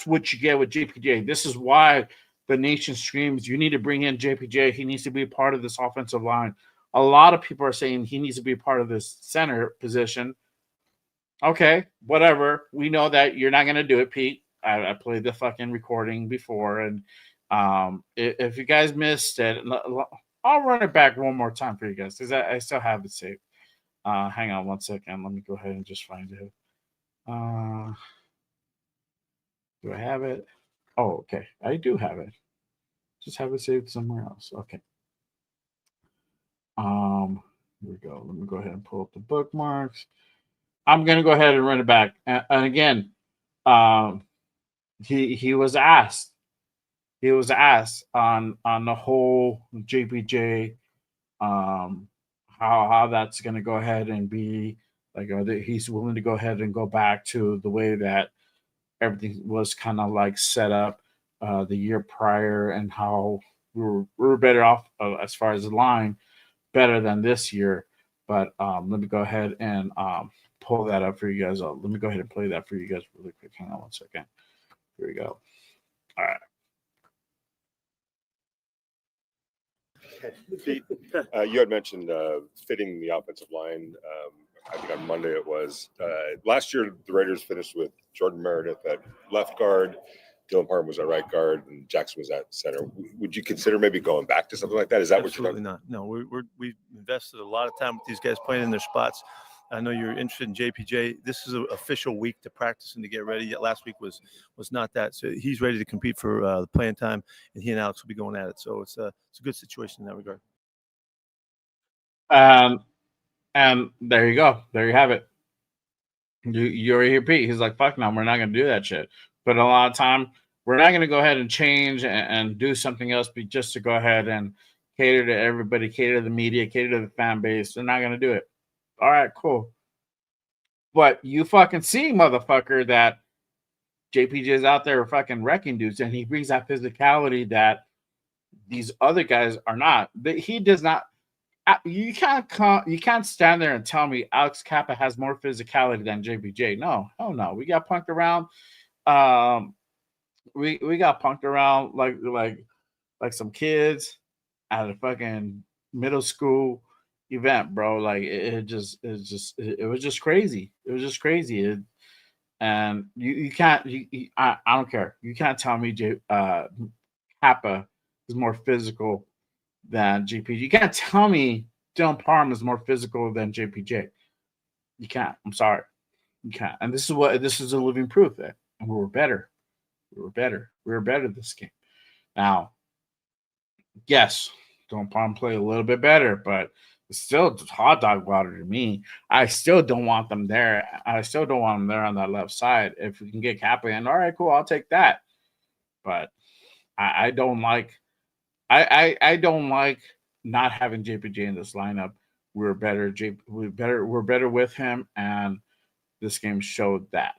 Speaker 1: what you get with JPJ. This is why the nation screams, you need to bring in JPJ. He needs to be a part of this offensive line. A lot of people are saying he needs to be a part of this center position. Okay, whatever. We know that you're not going to do it, Pete. I played the fucking recording before. And if you guys missed it, I'll run it back one more time for you guys because I still have it saved. Hang on one second. Let me go ahead and just find it. Do I have it? Oh, okay. I do have it. Just have it saved somewhere else. Okay. Here we go. Let me go ahead and pull up the bookmarks. I'm gonna go ahead and run it back. And again, he was asked. He was asked on the whole JPJ, how that's gonna go ahead and be like. He's willing to go ahead and go back to the way that everything was kind of like set up the year prior, and how we were better off as far as the line, better than this year. But let me go ahead and pull that up for you guys. Let me go ahead and play that for you guys really quick. Hang on one second. Here we go. All right.
Speaker 3: Pete, you had mentioned fitting the offensive line. I think on Monday it was. Last year, the Raiders finished with Jordan Meredith at left guard, Dylan Parham was at right guard, and Jackson was at center. Would you consider maybe going back to something like that? Is that
Speaker 2: Absolutely
Speaker 3: what you're
Speaker 2: not. No, we invested a lot of time with these guys playing in their spots. I know you're interested in JPJ. This is an official week to practice and to get ready. Last week was not that. So he's ready to compete for the playing time, and he and Alex will be going at it. So it's a good situation in that regard.
Speaker 1: And there you go. There you have it. You already hear Pete. He's like, fuck no, we're not going to do that shit. But a lot of time, we're not going to go ahead and change and do something else just to go ahead and cater to everybody, cater to the media, cater to the fan base. They're not going to do it. All right, cool. But you fucking see, motherfucker, that JPJ is out there fucking wrecking dudes, and he brings that physicality that these other guys are not. He does not. You can't stand there and tell me Alex Kappa has more physicality than JPJ. No, hell no. We got punked around. We got punked around like some kids at a fucking middle school event, bro. Like it was just crazy. It was just crazy. And you can't. I don't care. You can't tell me Kappa is more physical than JPJ. You can't tell me Dylan Parham is more physical than JPJ. You can't. I'm sorry. You can't. And this is a living proof that we were better. We were better. We were better this game. Now, yes, Dylan Parham played a little bit better, but it's still hot dog water to me. I still don't want them there. I still don't want them there on that left side. If we can get Kappa in, all right, cool, I'll take that. But I don't like I don't like not having JPJ in this lineup. We're better. We're better with him, and this game showed that.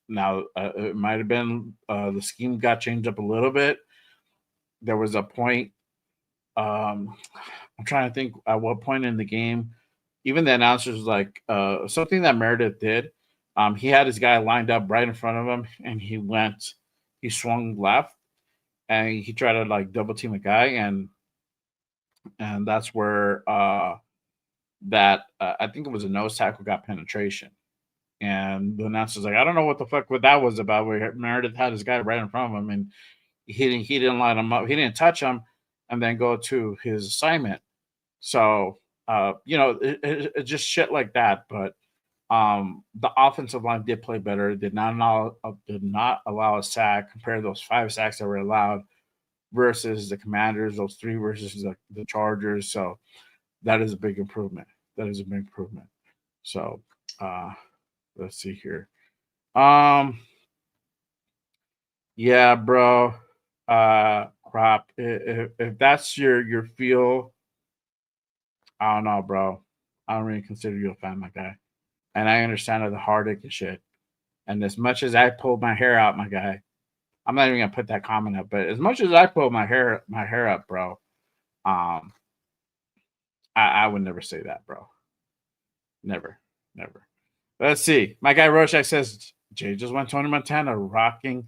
Speaker 1: Now it might have been the scheme got changed up a little bit. There was a point. I'm trying to think at what point in the game. Even the announcers was like something that Meredith did. He had his guy lined up right in front of him, and he swung left, and he tried to like double team a guy, and that's where I think it was a nose tackle got penetration, and the announcer's like, I don't know what the fuck what that was about. Where Meredith had his guy right in front of him, and he didn't line him up, he didn't touch him, and then go to his assignment. So it's just shit like that. But the offensive line did play better. Did not allow a sack. Compare those 5 sacks that were allowed versus the Commanders, those 3 versus the Chargers. So that is a big improvement. So let's see here. Yeah, bro. Crop. If that's your feel, I don't know, bro. I don't really consider you a fan, my guy. And I understand the heartache and shit. And as much as I pulled my hair out, my guy, I'm not even gonna put that comment up, but as much as I pulled my hair up, bro, I would never say that, bro. Never. Let's see. My guy Rorschach says Jay just went Tony Montana rocking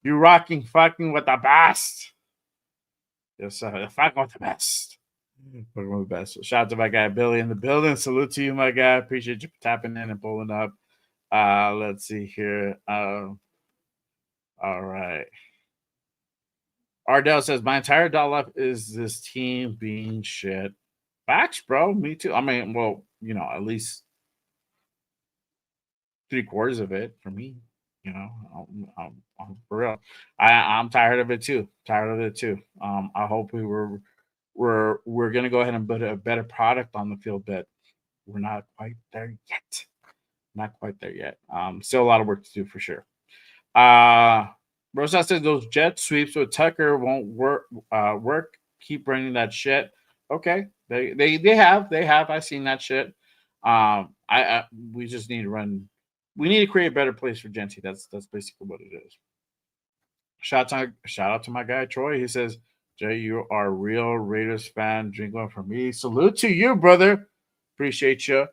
Speaker 1: fucking with the best. Yes, fucking with the best. Fucking with the best. So shout out to my guy Billy in the building. Salute to you, my guy. Appreciate you tapping in and pulling up. Let's see here. All right. Ardell says, my entire thought left is this team being shit. Facts, bro. Me too. I mean, well, at least 3/4 of it for me. I'm for real. I'm tired of it too. I hope we're gonna go ahead and put a better product on the field, but we're not quite there yet. Still a lot of work to do for sure. Rosa says those jet sweeps with Tucker won't work. Keep running that shit. Okay, they have. I've seen that shit. We just need to run. We need to create a better place for Genty. That's basically what it is. Shout out to my guy Troy. He says, Jay, you are a real Raiders fan. Drink one for me. Salute to you, brother. Appreciate you.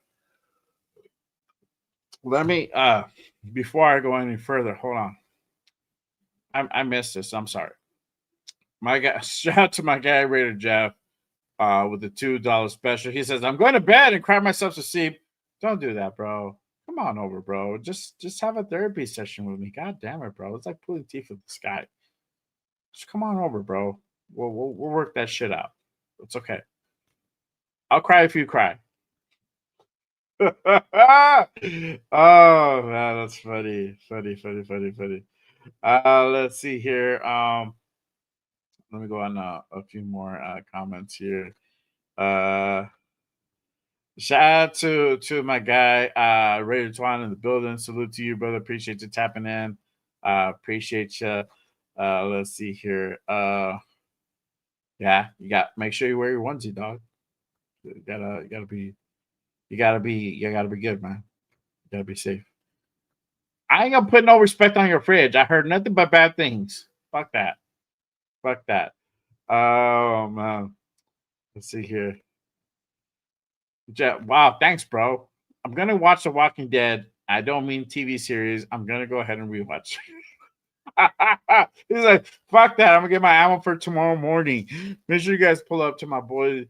Speaker 1: Let me before I go any further, hold on. I missed this. I'm sorry. My guy, shout out to my guy Raider Jeff with the $2 special. He says, I'm going to bed and cry myself to sleep. Don't do that, bro. Come on over, bro. Just have a therapy session with me. God damn it, bro. It's like pulling teeth with the sky. Just come on over, bro. We'll work that shit out. It's okay. I'll cry if you cry. Oh man, that's funny. Let's see here. Let me go on a few more comments here. Uh, Shout out to my guy, Ray Twan in the building. Salute to you, brother. Appreciate you tapping in. Appreciate you. Let's see here. Yeah, make sure you wear your onesie, dog. You gotta be good, man. You gotta be safe. I ain't gonna put no respect on your fridge. I heard nothing but bad things. Fuck that. Fuck that. Oh man. Let's see here. Wow, thanks, bro. I'm gonna watch The Walking Dead. I don't mean TV series. I'm gonna go ahead and rewatch. He's like, fuck that. I'm gonna get my ammo for tomorrow morning. Make sure you guys pull up to my boy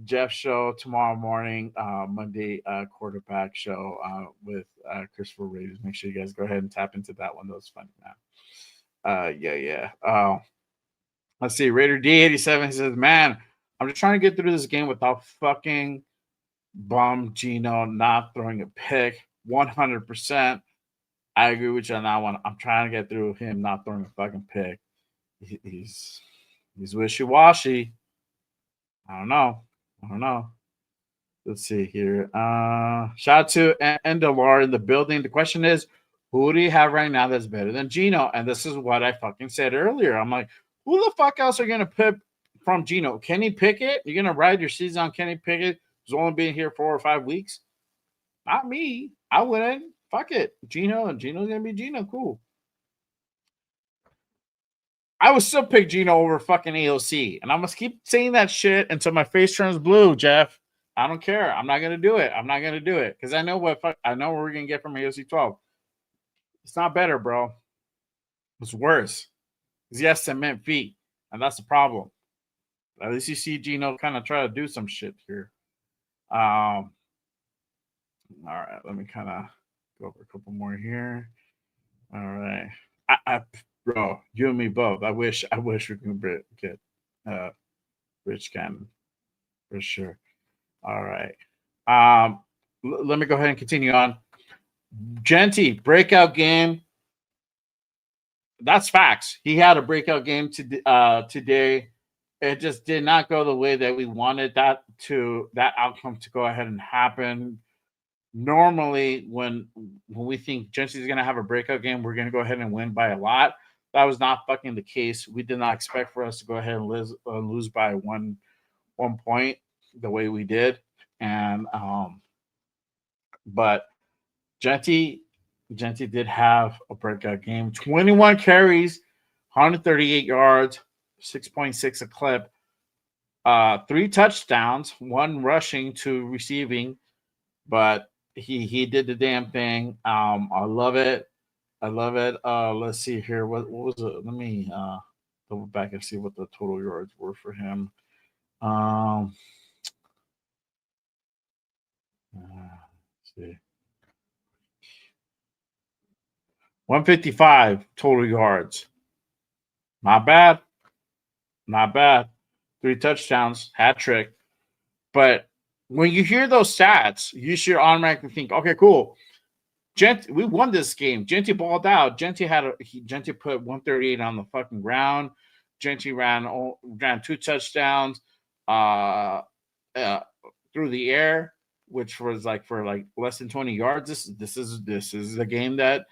Speaker 1: Jeff show tomorrow morning, Monday quarterback show with Christopher Raiders. Make sure you guys go ahead and tap into that one. That was fun, man. Yeah. Let's see. Raider D87 says, man, I'm just trying to get through this game without fucking bum Gino not throwing a pick. 100%. I agree with you on that one. I'm trying to get through him not throwing a fucking pick. He's wishy-washy. I don't know. Let's see here. Shout out to Endelar in the building. The question is, who do you have right now that's better than Gino? And this is what I fucking said earlier. I'm like, who the fuck else are you gonna pick from Gino? Kenny Pickett? You're gonna ride your season on Kenny Pickett, who's only been here 4 or 5 weeks? Not me. I wouldn't. Fuck it. Gino's gonna be Gino. Cool. I would still pick Gino over fucking AOC. And I'm gonna keep saying that shit until my face turns blue, Jeff. I don't care. I'm not gonna do it. Because I know what we're gonna get from AOC 12. It's not better, bro. It's worse. Because he has cement feet. And that's the problem. At least you see Gino kind of try to do some shit here. All right, let me kind of go over a couple more here. All right. Bro, you and me both. I wish we could get Rich Cannon for sure. All right. Let me go ahead and continue on. Genty, breakout game. That's facts. He had a breakout game today. It just did not go the way that we wanted that outcome to go ahead and happen. Normally, when we think Genty's going to have a breakout game, we're going to go ahead and win by a lot. That was not fucking the case. We did not expect for us to go ahead and lose by one point the way we did. And but Genty did have a breakout game. 21 carries, 138 yards, 6.6 a clip, 3 touchdowns, 1 rushing, 2 receiving. But he did the damn thing. I love it. Let's see here. What was it? Let me go back and see what the total yards were for him. Let's see. 155 total yards. Not bad. 3 touchdowns, hat trick. But when you hear those stats, you should automatically think, okay, cool. We won this game. Genty balled out. Genty put 138 on the fucking ground. Genty ran 2 touchdowns through the air, which was for less than 20 yards. This is a game that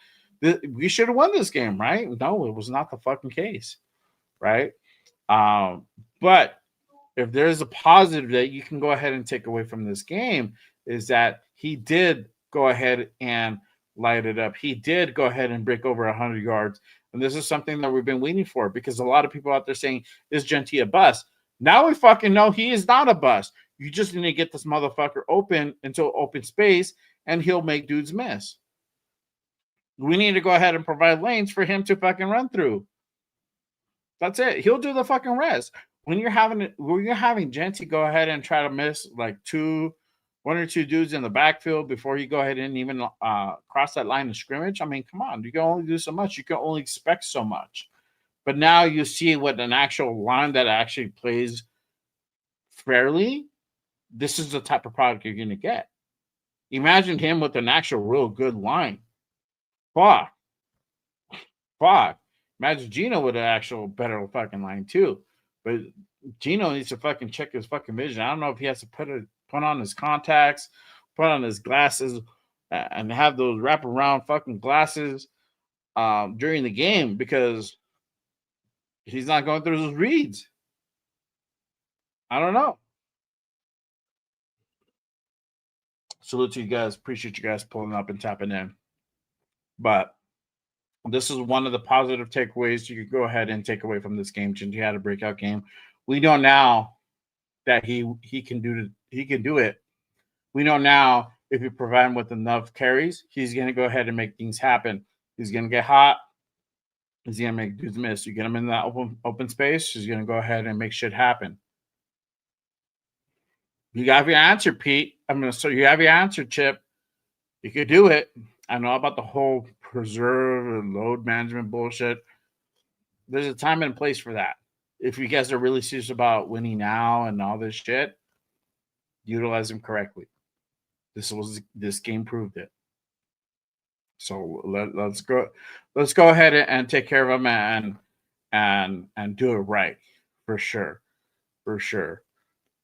Speaker 1: we should have won this game, right? No, it was not the fucking case, right? But if there's a positive that you can go ahead and take away from this game is that he did go ahead and light it up. He did go ahead and break over 100 yards. And this is something that we've been waiting for because a lot of people out there saying, is Genty a bust? Now we fucking know he is not a bust. You just need to get this motherfucker open into open space and he'll make dudes miss. We need to go ahead and provide lanes for him to fucking run through. That's it. He'll do the fucking rest. When you're having Genty go ahead and try to miss like 1 or 2 dudes in the backfield before you go ahead and even cross that line of scrimmage, I mean, come on, you can only do so much. You can only expect so much. But now you see what an actual line that actually plays fairly. This is the type of product you're going to get. Imagine him with an actual real good line. Fuck. Imagine Gino with an actual better fucking line too. But Gino needs to fucking check his fucking vision. I don't know if he has to put on his contacts, put on his glasses, and have those wraparound fucking glasses during the game because he's not going through those reads. I don't know. Salute to you guys. Appreciate you guys pulling up and tapping in. But this is one of the positive takeaways you could go ahead and take away from this game. He had a breakout game. We know now that he can do it. We know now if you provide him with enough carries, he's going to go ahead and make things happen. He's going to get hot. He's going to make dudes miss. You get him in that open space, he's going to go ahead and make shit happen. You have your answer, Pete. So you have your answer, Chip. You could do it. I know about the whole preserve and load management bullshit. There's a time and place for that. If you guys are really serious about winning now and all this shit, utilize them correctly. This game proved it. So let's go ahead and take care of them and do it right for sure.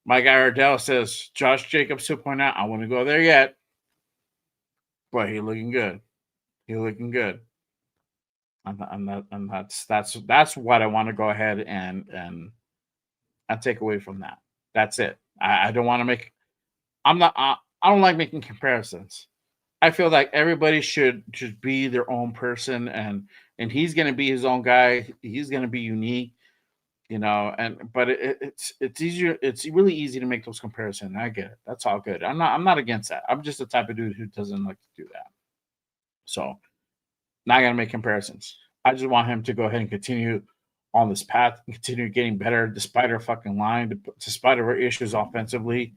Speaker 1: My guy Ardell says Josh Jacobs 2.0. I want to go there yet, but he's looking good. And that's what I want to go ahead and take away from that. That's it. I don't want to make. I don't like making comparisons. I feel like everybody should be their own person, and he's going to be his own guy. He's going to be unique, but it's easier. It's really easy to make those comparisons. I get it. That's all good. I'm not against that. I'm just the type of dude who doesn't like to do that. So, not going to make comparisons. I just want him to go ahead and continue on this path and continue getting better despite our fucking line, despite our issues offensively.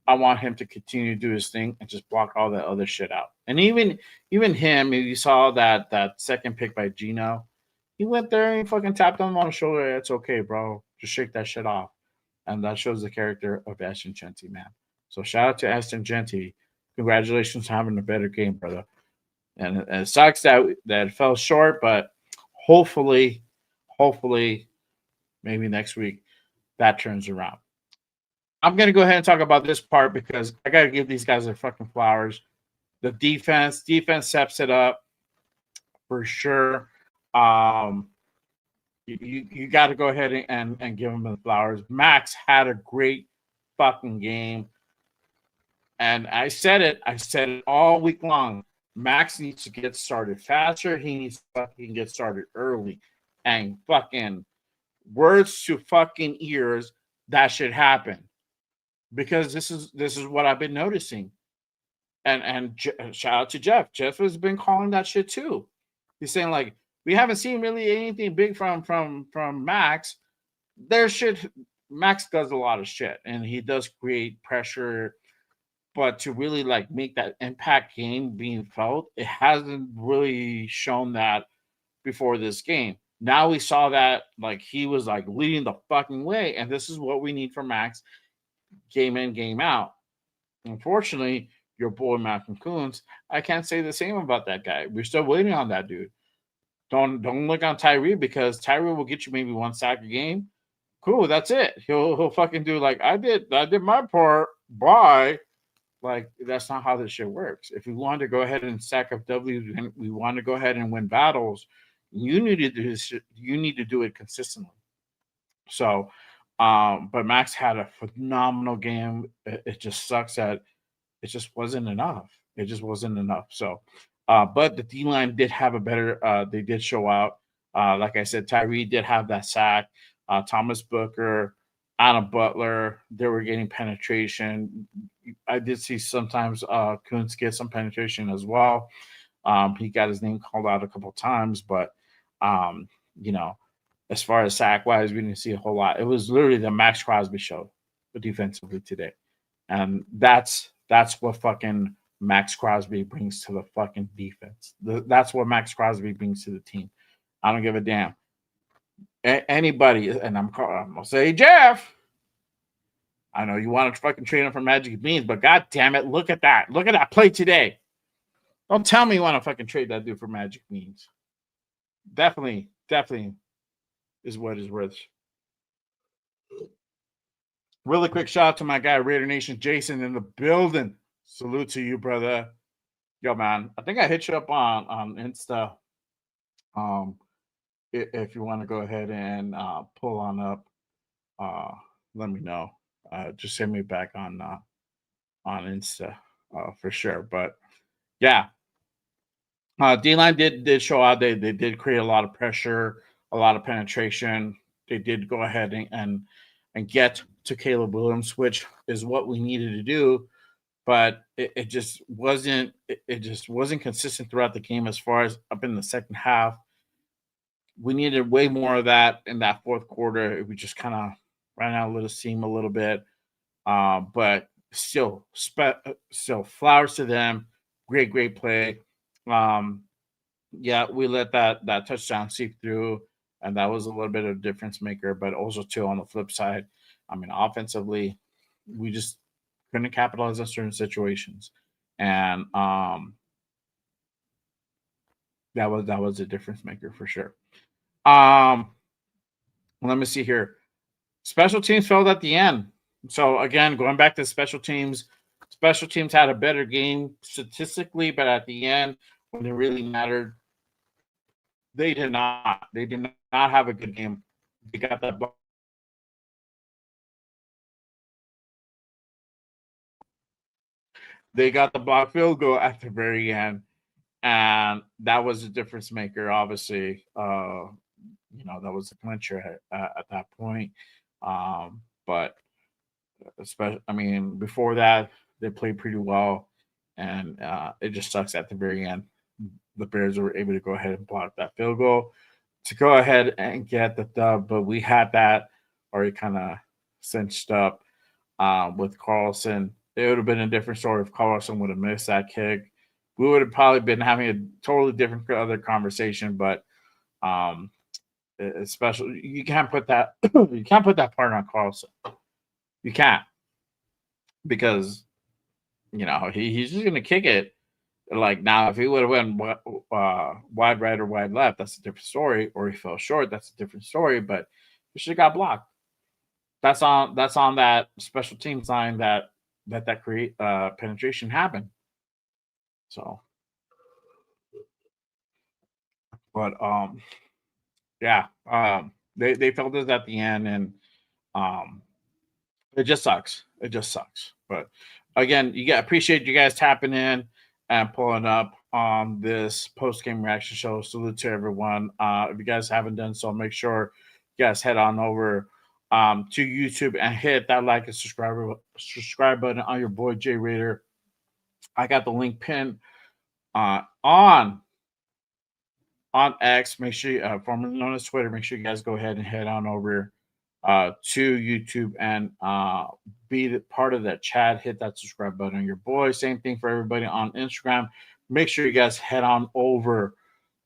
Speaker 1: I want him to continue to do his thing and just block all that other shit out. And even him, if you saw that second pick by Gino, he went there and fucking tapped him on the shoulder. It's okay, bro. Just shake that shit off. And that shows the character of Ashton Genty, man. So shout out to Ashton Genty. Congratulations on having a better game, brother. And it sucks that it fell short, but hopefully, maybe next week that turns around. I'm going to go ahead and talk about this part because I got to give these guys their fucking flowers. The defense steps it up for sure. You got to go ahead and give them the flowers. Max had a great fucking game. And I said it all week long. Max needs to get started faster. He needs to fucking get started early. And fucking words to fucking ears, that should happen. Because this is what I've been noticing. And shout out to Jeff. Jeff has been calling that shit too. He's saying like, we haven't seen really anything big from Max. Max does a lot of shit and he does create pressure, but to really like make that impact game being felt, it hasn't really shown that before this game. Now we saw that like he was like leading the fucking way, and this is what we need from Max, game in, game out. Unfortunately, your boy Malcolm Coons, I can't say the same about that guy. We're still waiting on that dude. Don't look on Tyree because Tyree will get you maybe one sack a game. Cool, that's it. He'll fucking do like I did my part. Bye. Like that's not how this shit works. If we want to go ahead and stack up W's, we want to go ahead and win battles. You need to do this. You need to do it consistently. So, but Max had a phenomenal game. It just sucks that it just wasn't enough. It just wasn't enough. So, but the D line did have a better. They did show out. Like I said, Tyree did have that sack. Thomas Booker, Adam Butler, they were getting penetration. I did see sometimes Kuntz get some penetration as well. He got his name called out a couple of times, but as far as sack wise, we didn't see a whole lot. It was literally the Max Crosby show defensively today, and that's what fucking Max Crosby brings to the fucking defense. That's what Max Crosby brings to the team. I don't give a damn. Anybody, and I'm gonna say Jeff. I know you want to fucking trade him for Magic Beans, but god damn it, look at that. Look at that play today. Don't tell me you want to fucking trade that dude for Magic Beans. Definitely is what is worth. Really quick shout out to my guy Raider Nation Jason in the building. Salute to you, brother. Yo, man, I think I hit you up on Insta. If you want to go ahead and pull on up, let me know. Just send me back on Insta for sure. But yeah, D-line did show out. They did create a lot of pressure, a lot of penetration. They did go ahead and get to Caleb Williams, which is what we needed to do. But it just wasn't consistent throughout the game as far as up in the second half. We needed way more of that in that fourth quarter. We just kind of ran out a little seam a little bit. But still flowers to them. Great play. Yeah, we let that touchdown seep through, and that was a little bit of a difference maker. But also too on the flip side, I mean, offensively, we just couldn't capitalize on certain situations, and that was a difference maker for sure. Let me see here. Special teams failed at the end. So again, going back to special teams had a better game statistically, but at the end, when it really mattered, they did not. They did not have a good game. They got that block. They got the block field goal at the very end, and that was a difference maker. Obviously, that was a clincher at that point. But especially, I mean, before that, they played pretty well, and it just sucks at the very end. The Bears were able to go ahead and block that field goal to go ahead and get the dub, but we had that already kind of cinched up with Carlson. It would have been a different story if Carlson would have missed that kick. We would have probably been having a totally different other conversation, but especially you can't put that part on Carlson. You can't, because he's just gonna kick it. Like now, if he would have went wide right or wide left, that's a different story. Or he fell short, that's a different story. But he should have got blocked. That's on that special team line that create penetration happened. So, but yeah, they felt this at the end, and it just sucks. It just sucks. But again, appreciate you guys tapping in and pulling up on this post-game reaction show. Salute to everyone. If you guys haven't done so, make sure you guys head on over to YouTube and hit that like and subscribe button on your boy Jay Raider. I got the link pinned on X. Make sure, formerly known as Twitter, make sure you guys go ahead and head on over to YouTube and be part of that chat. Hit that subscribe button on your boy. Same thing for everybody on Instagram. Make sure you guys head on over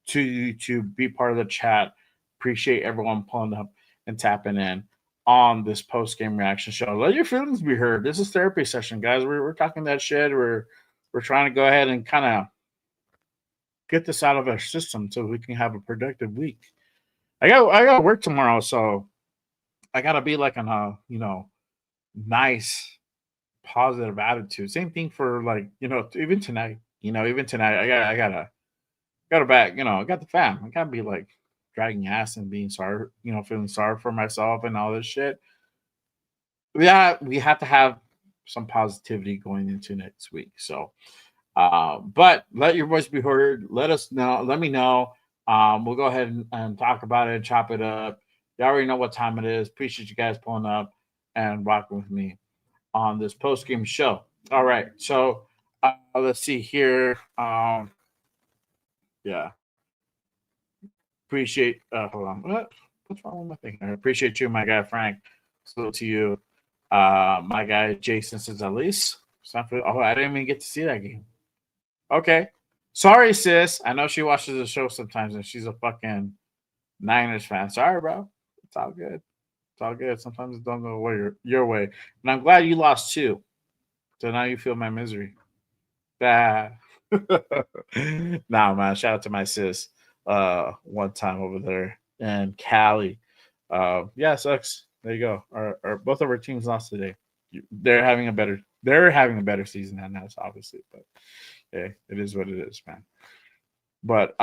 Speaker 1: to YouTube, be part of the chat. Appreciate everyone pulling up and tapping in on this post-game reaction show. Let your feelings be heard. This is therapy session, guys. We're talking that shit. We're trying to go ahead and kind of get this out of our system so we can have a productive week. I got work tomorrow, so I gotta be like on a nice positive attitude. Same thing for even tonight. Even tonight I gotta back. I got the fam. I gotta be like dragging ass and being sorry. Feeling sorry for myself and all this shit. Yeah, we have to have some positivity going into next week. So, but let your voice be heard. Let us know. Let me know. We'll go ahead and talk about it, chop it up. You already know what time it is. Appreciate you guys pulling up and rocking with me on this post-game show. All right. So let's see here. Yeah. Appreciate hold on. What's wrong with my thing? I appreciate you, my guy Frank. Salute to you. My guy Jason says at least. Oh, I didn't even get to see that game. Okay. Sorry, sis. I know she watches the show sometimes and she's a fucking Niners fan. Sorry, bro. It's all good. It's all good. Sometimes it don't go your way. And I'm glad you lost too. So now you feel my misery. Nah. Nah, man. Shout out to my sis. One time over there in Cali. Yeah, it sucks. There you go. Our both of our teams lost today. They're having a better season than us, obviously. But yeah, it is what it is, man. But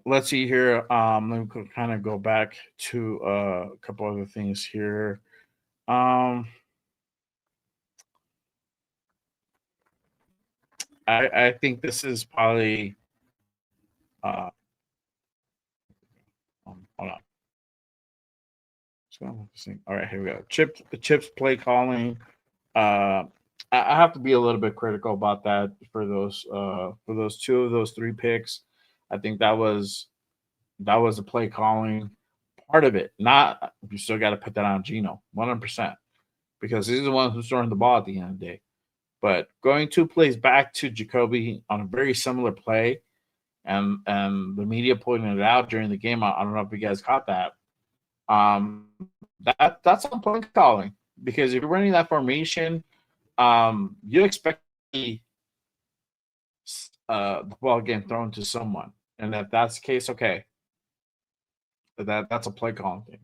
Speaker 1: let's see here. Let me kind of go back to a couple other things here. I think this is probably hold on. All right, here we go. Chips play calling. I have to be a little bit critical about that for those two of those three picks. I think that was a play calling part of it. Not you still got to put that on Gino 100% because he's the one who's throwing the ball at the end of the day. But going 2 plays back to Jacoby on a very similar play, and the media pointed it out during the game. I don't know if you guys caught that. That's on play calling because if you're running that formation, you expect the ball getting thrown to someone, and if that's the case, okay, that's a play calling thing.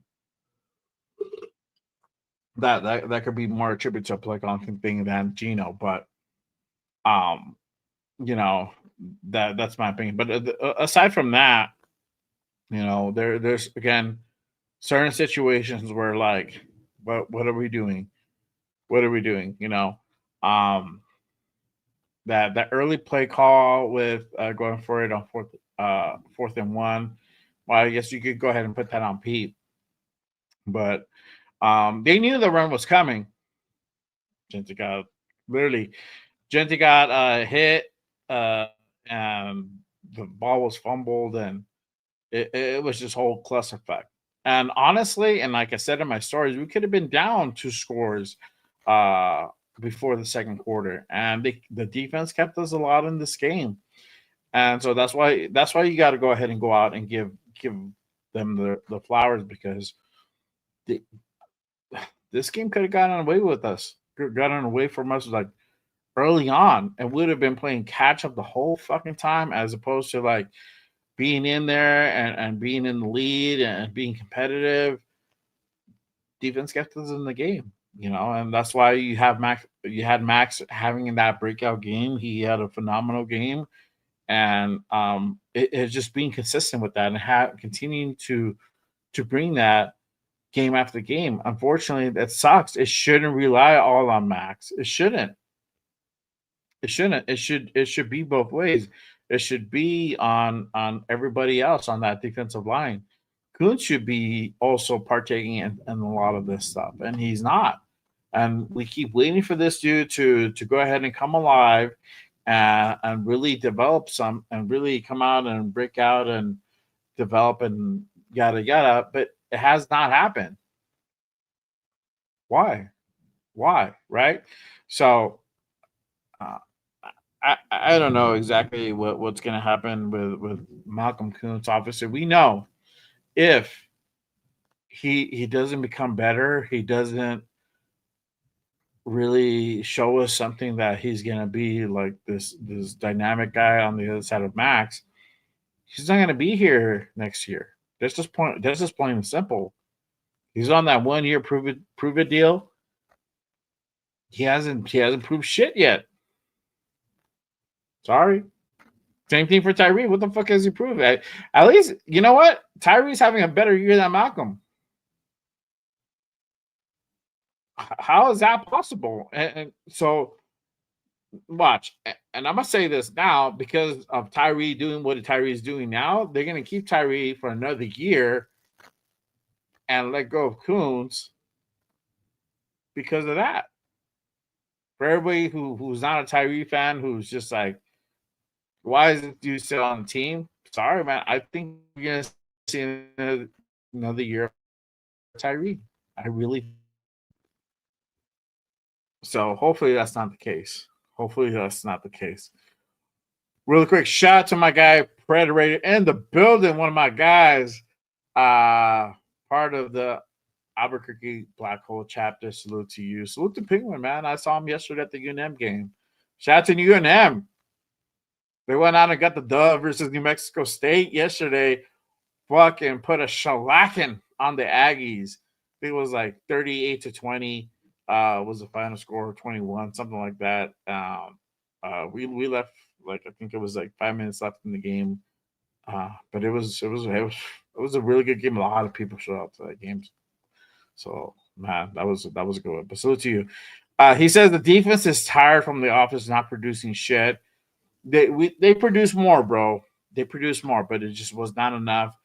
Speaker 1: That could be more attributed to a play calling thing than Gino, but you know that's my opinion. But aside from that, there's again certain situations where like, what are we doing? What are we doing? That early play call with going for it on fourth and one. Well, I guess you could go ahead and put that on Pete, but they knew the run was coming. Genti got hit, and the ball was fumbled, and it was just whole clusterfuck. And honestly, and like I said in my stories, we could have been down 2 scores before the second quarter, and the defense kept us a lot in this game, and so that's why you got to go ahead and go out and give them the flowers because this game could have gotten away with us, gotten away from us like early on, and would have been playing catch up the whole fucking time as opposed to like being in there and being in the lead and being competitive. Defense kept us in the game, and that's why you had Max having that breakout game. He had a phenomenal game, and it's just being consistent with that and continuing to bring that game after game. Unfortunately, that sucks. It shouldn't rely all on Max. It shouldn't. It shouldn't. It should be both ways. It should be on everybody else on that defensive line. Kuntz should be also partaking in a lot of this stuff, and he's not. And we keep waiting for this dude to go ahead and come alive and really develop some and really come out and break out and develop and yada yada. But it has not happened. Why? Right? So I don't know exactly what's going to happen with Malcolm Kuntz. Obviously, we know if he doesn't become better, he doesn't really show us something that he's going to be like this dynamic guy on the other side of Max. He's not going to be here next year. That's just plain and simple. He's on that 1 year prove it deal. He hasn't proved shit yet. Sorry. Same thing for Tyree. What the fuck has he proved? At least, you know what? Tyree's having a better year than Malcolm. How is that possible? And so, watch. And I'm going to say this now because of Tyree doing what Tyree is doing now. They're going to keep Tyree for another year and let go of Kuntz because of that. For everybody who's not a Tyree fan, who's just like, why is this dude still on the team? Sorry, man. I think we're going to see another year of Tyree. I really. So hopefully that's not the case. Really quick, shout out to my guy Predator in the building. One of my guys, part of the Albuquerque Black Hole chapter. Salute to you. Salute to Penguin, man. I saw him yesterday at the UNM game. Shout out to UNM. They went out and got the dub versus New Mexico State yesterday. Fucking put a shellacking on the Aggies. I think it was like 38-20. Was the final score, 21, something like that. We left like I think it was like 5 minutes left in the game. But it was a really good game. A lot of people showed up to that game. So man, that was a good one. But salute to you. He says the defense is tired from the offense not producing shit. They produce more, bro. They produce more, but it just was not enough.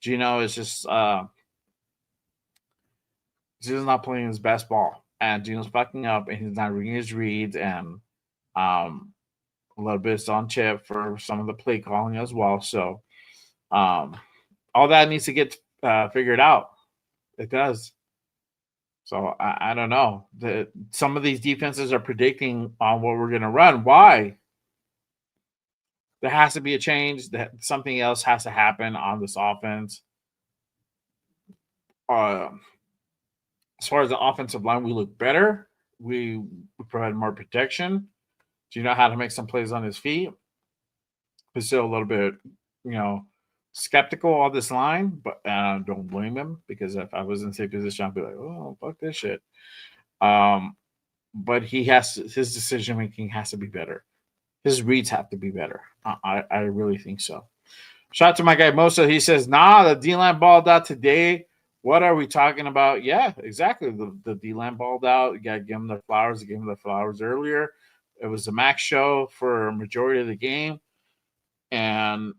Speaker 1: Gino is just Gino's not playing his best ball, and Gino's fucking up, and he's not reading his reads, and a little bit is on chip for some of the play calling as well. So all that needs to get figured out. It does. So I don't know. Some of these defenses are predicting on what we're going to run. Why? There has to be a change. That something else has to happen on this offense. As far as the offensive line, we look better. We provide more protection. Do you know how to make some plays on his feet? He's still a little bit, skeptical of this line, but don't blame him, because if I was in the same position, I'd be like, oh, fuck this shit. But his decision making has to be better. His reads have to be better. I really think so. Shout out to my guy Mosa. He says, nah, the D-line balled out today. What are we talking about? Yeah, exactly. The D-line balled out. You got to give them their flowers. I gave them their flowers earlier. It was the max show for a majority of the game. And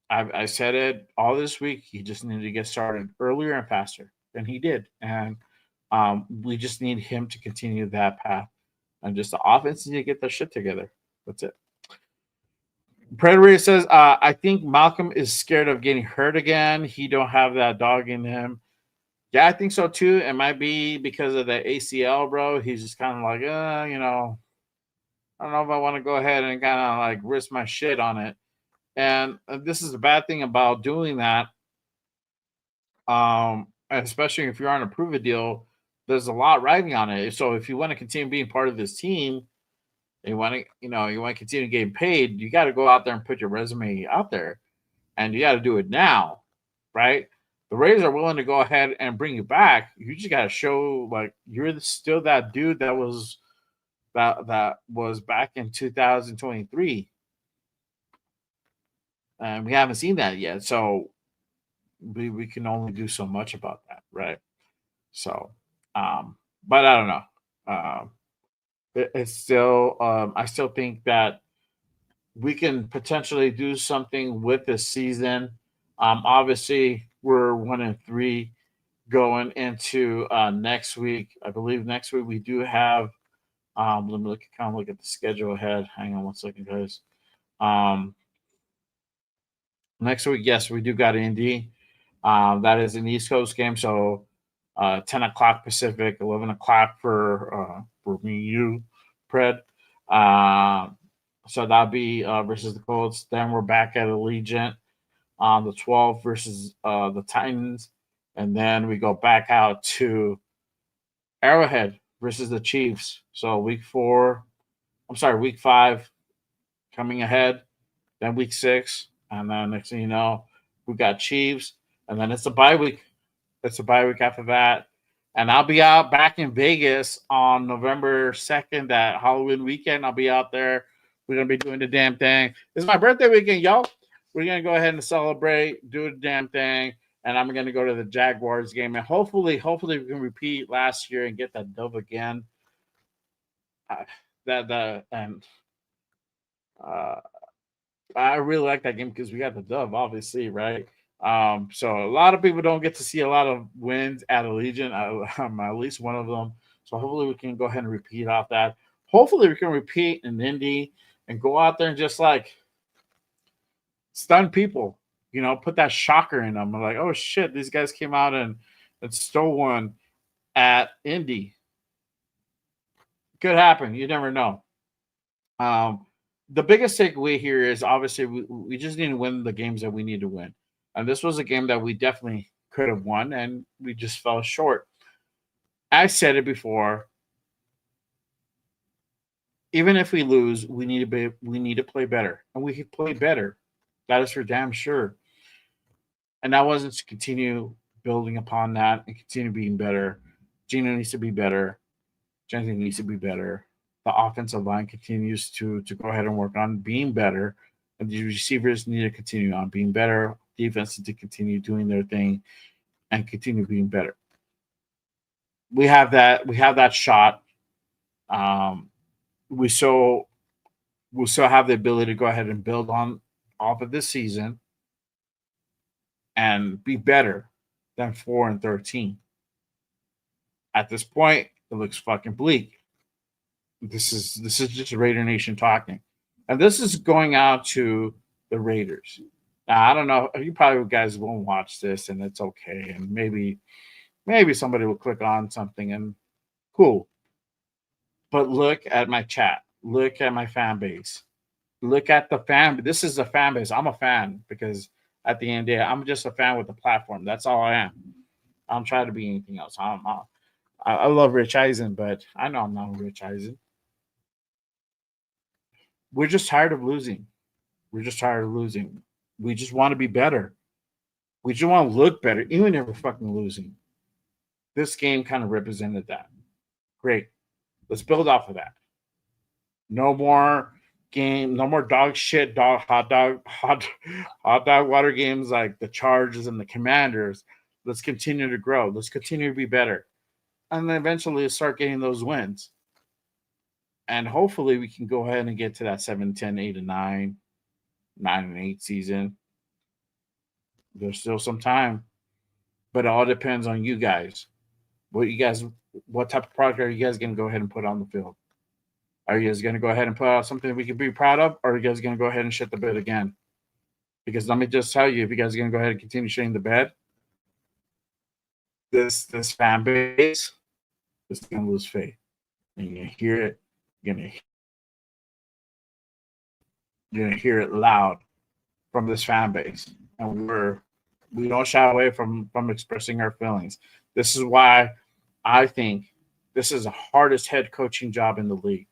Speaker 1: I said it all this week. He just needed to get started earlier and faster. And he did. And we just need him to continue that path. And just the offense need to get their shit together. That's it. Predator says, I think Malcolm is scared of getting hurt again. He don't have that dog in him. Yeah, I think so too. It might be because of the ACL, bro. He's just kind of like, I don't know if I want to go ahead and kind of like risk my shit on it. And this is the bad thing about doing that. Especially if you're on a prove-it deal, there's a lot riding on it. So if you want to continue being part of this team, you want to continue getting paid, you got to go out there and put your resume out there, and you got to do it now, right? The Rays are willing to go ahead and bring you back. You just got to show like you're still that dude that was back in 2023, and we haven't seen that yet. So we can only do so much about that, right? So, but I don't know. It's still, I still think that we can potentially do something with this season. Obviously, we're 1-3 going into next week. I believe next week we do have. Let me look at the schedule ahead. Hang on one second, guys. Next week, yes, we do got Indy. That is an East Coast game, so 10 o'clock Pacific, 11 o'clock for me and you, Pred. So that'll be versus the Colts. Then we're back at Allegiant on the 12th versus the Titans. And then we go back out to Arrowhead versus the Chiefs. So week 5 coming ahead. Then week 6. And then next thing you know, we got Chiefs. And then it's a bye week. It's a bye week after that. And I'll be out back in Vegas on November 2nd, that Halloween weekend. I'll be out there. We're going to be doing the damn thing. It's my birthday weekend, y'all. We're going to go ahead and celebrate, do the damn thing. And I'm going to go to the Jaguars game. And hopefully we can repeat last year and get that dub again. I really like that game because we got the dub, obviously, right? So a lot of people don't get to see a lot of wins at Allegiant. I'm at least one of them. So hopefully we can go ahead and repeat off that. Hopefully we can repeat in Indy and go out there and just like stun people, put that shocker in them. I'm like, oh shit, these guys came out and stole one at Indy. Could happen. You never know. The biggest takeaway here is obviously we just need to win the games that we need to win. And this was a game that we definitely could have won, and we just fell short. I said it before. Even if we lose, we need to play better, and we could play better. That is for damn sure. And that wasn't to continue building upon that and continue being better. Gino needs to be better. Jensen needs to be better. The offensive line continues to go ahead and work on being better. And the receivers need to continue on being better. Defense needs to continue doing their thing and continue being better. We have that. We have that shot. Um, we so we'll still have the ability to go ahead and build on off of this season and be better than 4-13. At this point, it looks fucking bleak. This is just Raider Nation talking, and this is going out to the Raiders. Now, I don't know. You probably guys won't watch this, and it's okay. And maybe somebody will click on something and cool. But look at my chat. Look at my fan base. Look at the fan. This is a fan base. I'm a fan because at the end of the day, I'm just a fan with the platform. That's all I am. I'm trying to be anything else. I love Rich Eisen, but I know I'm not Rich Eisen. We're just tired of losing. We're just tired of losing. We just want to be better. We just want to look better, even if we're fucking losing. This game kind of represented that. Great. Let's build off of that. No more dog shit, hot dog water games like the Chargers and the Commanders. Let's continue to grow. Let's continue to be better. And then eventually start getting those wins. And hopefully we can go ahead and get to that 7-10, 8-9, 9-8 season. There's still some time. But it all depends on you guys. What type of product are you guys going to go ahead and put on the field? Are you guys going to go ahead and put out something we can be proud of, or are you guys going to go ahead and shit the bed again? Because let me just tell you, if you guys are going to go ahead and continue shitting the bed, this fan base is going to lose faith. And you're going to hear it. You're going to hear it loud from this fan base. And we don't shy away from expressing our feelings. This is why I think this is the hardest head coaching job in the league,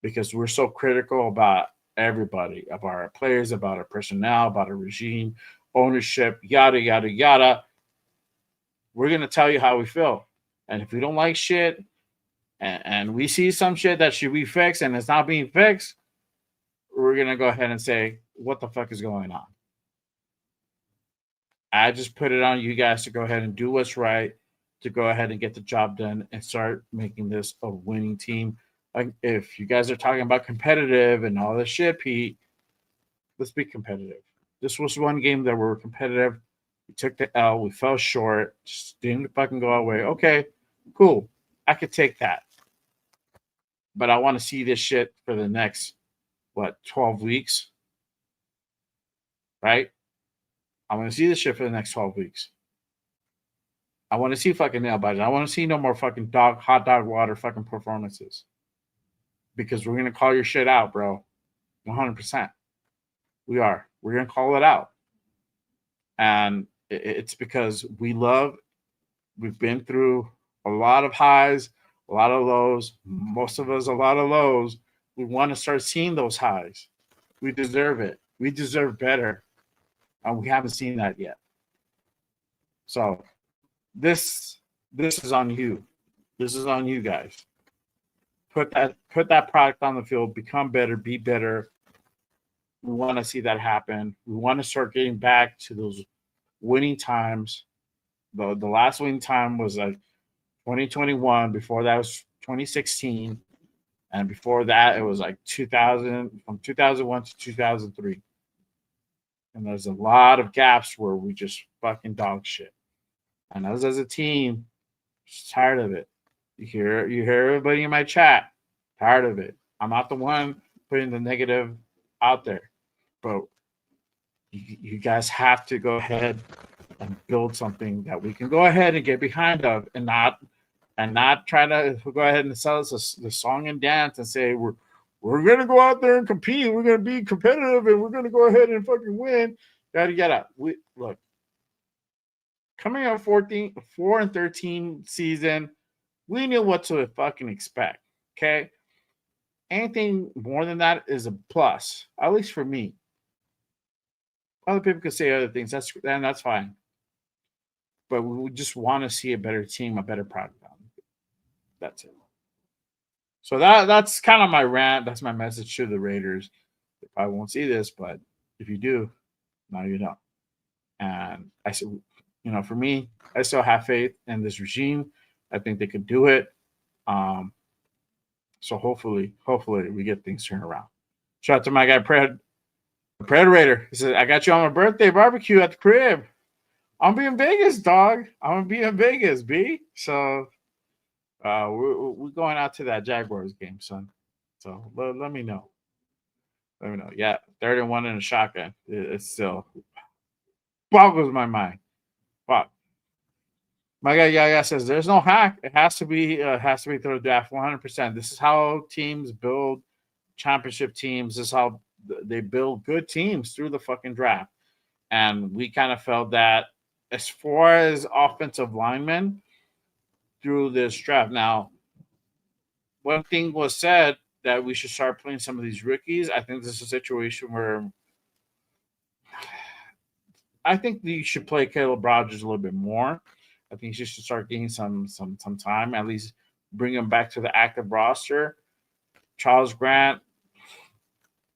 Speaker 1: because we're so critical about everybody, about our players, about our personnel, about our regime, ownership, yada, yada, yada. We're going to tell you how we feel. And if we don't like shit and we see some shit that should be fixed and it's not being fixed, we're going to go ahead and say, what the fuck is going on? I just put it on you guys to go ahead and do what's right, to go ahead and get the job done and start making this a winning team. Like, if you guys are talking about competitive and all this shit, Pete, let's be competitive. This was one game that we were competitive. We took the L. We fell short. Just didn't fucking go our way. Okay, cool. I could take that. But I want to see this shit for the next, 12 weeks? Right? I want to see this shit for the next 12 weeks. I want to see fucking nail biters. I want to see no more fucking hot dog water fucking performances. Because we're going to call your shit out, bro. 100%. We are. We're going to call it out. And it's because we've been through a lot of highs, a lot of lows. Most of us, a lot of lows. We want to start seeing those highs. We deserve it. We deserve better. And we haven't seen that yet. So this is on you. This is on you guys. Put that product on the field, become better, be better. We want to see that happen. We want to start getting back to those winning times. The last winning time was like 2021. Before that was 2016. And before that, it was like 2000, from 2001 to 2003. And there's a lot of gaps where we just fucking dog shit. And us as a team, just tired of it. You hear everybody in my chat, tired of it. I'm not the one putting the negative out there. But you guys have to go ahead and build something that we can go ahead and get behind of, and not try to go ahead and sell us the song and dance and say we're gonna go out there and compete, we're gonna be competitive, and we're gonna go ahead and fucking win. Yada yada. Look, coming out 4-13 season, we knew what to fucking expect. Okay. Anything more than that is a plus, at least for me. Other people could say other things. That's fine. But we just want to see a better team, a better product. That's it. So that's kind of my rant. That's my message to the Raiders. They probably won't see this, but if you do, now you know. And I said, for me, I still have faith in this regime. I think they could do it. So hopefully we get things turned around. Shout out to my guy Raider. He said, I got you on my birthday barbecue at the crib. I'm being Vegas, dog. I'm gonna be in Vegas, B. So we're going out to that Jaguars game, son. So let me know. Let me know. Yeah, 3rd-and-1 in a shotgun. It's still boggles my mind. Fuck. My guy Yaya says there's no hack. It has to be through the draft 100%. This is how teams build championship teams. This is how they build good teams through the fucking draft. And we kind of felt that as far as offensive linemen through this draft. Now, one thing was said that we should start playing some of these rookies. I think this is a situation where I think you should play Caleb Rogers a little bit more. I think he should start getting some time, at least bring him back to the active roster. Charles Grant,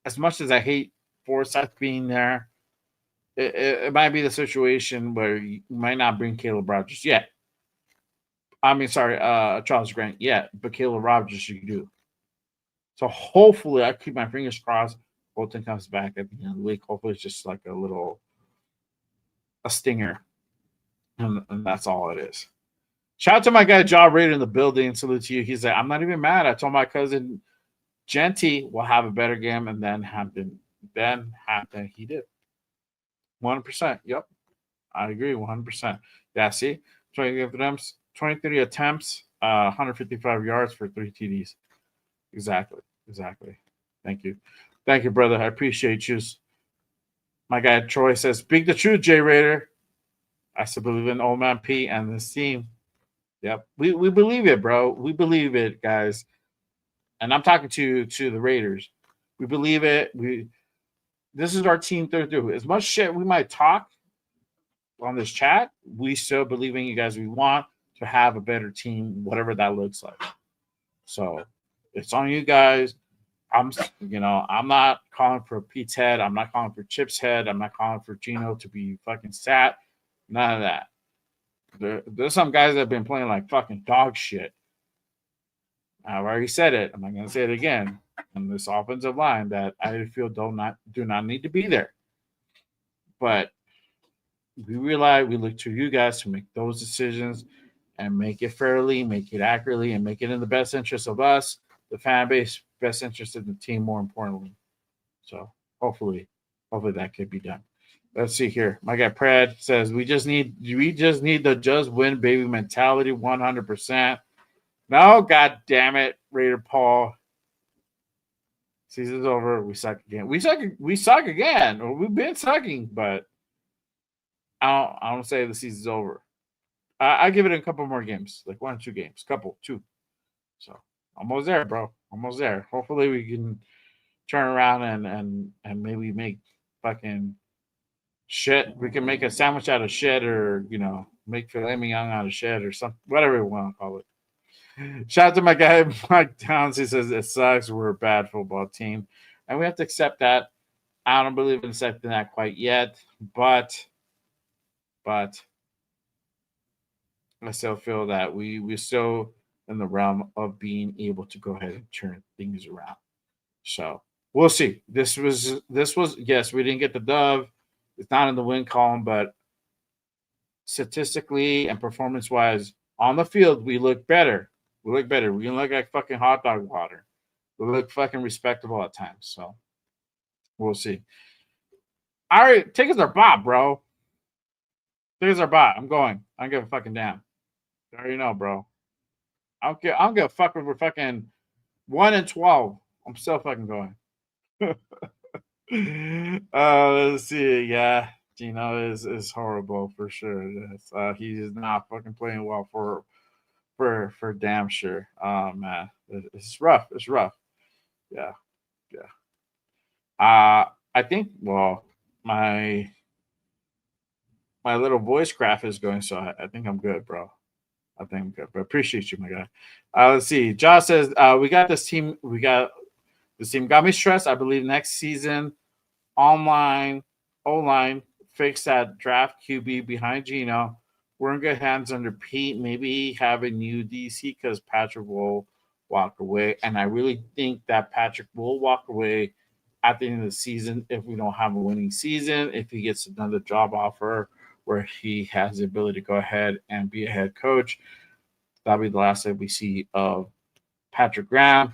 Speaker 1: as much as I hate Forsyth being there, it might be the situation where you might not bring Caleb Rogers yet. I mean, sorry, Charles Grant yet, but Caleb Rogers you do. So hopefully, I keep my fingers crossed. Bolton comes back at the end of the week. Hopefully, it's just like a stinger. And that's all it is. Shout out to my guy, Jaw Raider in the building. Salute to you. He's like, I'm not even mad. I told my cousin Genty will have a better game, and then Hampton. He did. 100%. Yep. I agree. 100%. Yeah, see? 23 attempts, 155 yards for 3 TDs. Exactly. Thank you, brother. I appreciate you. My guy Troy says, "Speak the truth, J Raider." I still believe in Old Man P and this team. Yep, we believe it, bro. We believe it, guys. And I'm talking to the Raiders. We believe it. This is our team through. As much shit we might talk on this chat, we still believe in you guys. We want to have a better team, whatever that looks like. So it's on you guys. I'm not calling for Pete's head. I'm not calling for Chip's head. I'm not calling for Gino to be fucking sat. None of that. There's some guys that have been playing like fucking dog shit. I've already said it. I'm not going to say it again. On this offensive line that I feel do not need to be there. But we realize we look to you guys to make those decisions and make it fairly, make it accurately, and make it in the best interest of us, the fan base, best interest of the team, more importantly. So hopefully that could be done. Let's see here. My guy Prad says we just need the just win baby mentality 100%. No, god damn it, Raider Paul. Season's over. We suck again. We suck again. Or we've been sucking, but I don't say the season's over. I give it a couple more games, like 1 or 2 games, two. So almost there, bro. Almost there. Hopefully we can turn around and maybe make fucking shit. We can make a sandwich out of shit, or make filet mignon out of shit, or something, whatever we want to call it. Shout out to my guy Mike Towns. He says it sucks. We're a bad football team, and we have to accept that. I don't believe in accepting that quite yet, but I still feel that we're still in the realm of being able to go ahead and turn things around. So we'll see. This was yes, we didn't get the dove. It's not in the win column, but statistically and performance-wise on the field, we look better. We look like fucking hot dog water. We look fucking respectable at times. So we'll see. All right, take us our bot, bro. Take us our bot. I'm going. I don't give a fucking damn. You already know, bro. I don't give a fuck if we're fucking 1-12. I'm still fucking going. Let's see. Yeah. Gino is horrible for sure. Yes. He is not fucking playing well for damn sure. Man, it's rough. It's rough. Yeah, yeah. I think. Well, my my little voice craft is going, so I think I'm good, bro. I think I'm good. But appreciate you, my guy. Let's see. Josh says we got this team. We got this team. Got me stressed. I believe next season online, O line, fix that draft QB behind Gino. We're in good hands under Pete. Maybe have a new DC because Patrick will walk away. And I really think that Patrick will walk away at the end of the season if we don't have a winning season, if he gets another job offer where he has the ability to go ahead and be a head coach. That'll be the last that we see of Patrick Graham.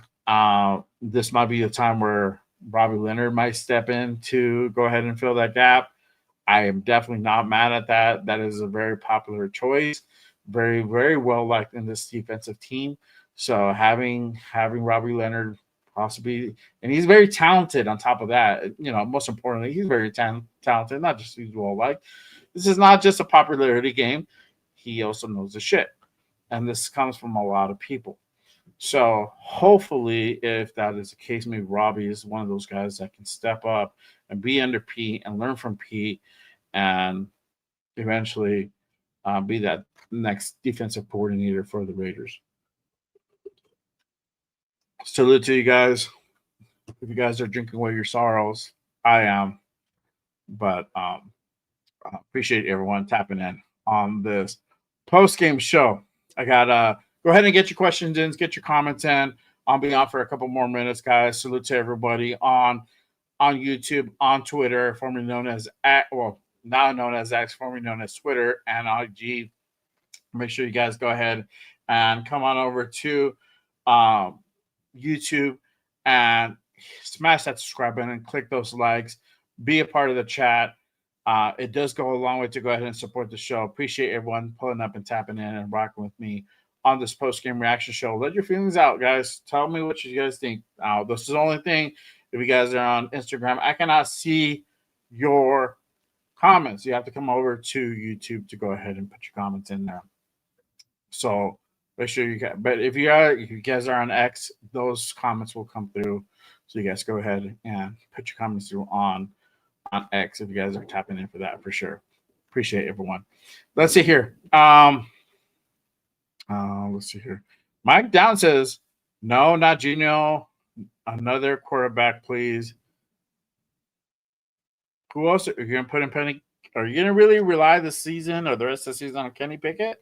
Speaker 1: This might be the time where Robbie Leonard might step in to go ahead and fill that gap. I am definitely not mad at that. That is a very popular choice, very very well liked in this defensive team. So having Robbie Leonard possibly, and he's very talented. On top of that, most importantly, he's very talented. Not just he's well liked. This is not just a popularity game. He also knows the shit, and this comes from a lot of people. So hopefully, if that is the case, maybe Robbie is one of those guys that can step up and be under Pete and learn from Pete, and eventually be that next defensive coordinator for the Raiders. Salute to you guys. If you guys are drinking away your sorrows, I am. But appreciate everyone tapping in on this post game show. I got go ahead and get your questions in, get your comments in. I'll be on for a couple more minutes, guys. Salute to everybody on YouTube, on Twitter, formerly known as now known as X, formerly known as Twitter and IG. Make sure you guys go ahead and come on over to YouTube and smash that subscribe button and click those likes. Be a part of the chat. It does go a long way to go ahead and support the show. Appreciate everyone pulling up and tapping in and rocking with me on this post-game reaction show. Let your feelings out, guys. Tell me what you guys think. This is the only thing. If you guys are on Instagram, I cannot see your comments. You have to come over to YouTube to go ahead and put your comments in there. So make sure you get. But if you guys are on X, those comments will come through. So you guys go ahead and put your comments through on X if you guys are tapping in for that for sure. Appreciate everyone. Let's see here. Let's see here. Mike Down says, no, not Gino. Another quarterback, please. Who else are you gonna put in Penny? Are you gonna really rely this season or the rest of the season on Kenny Pickett?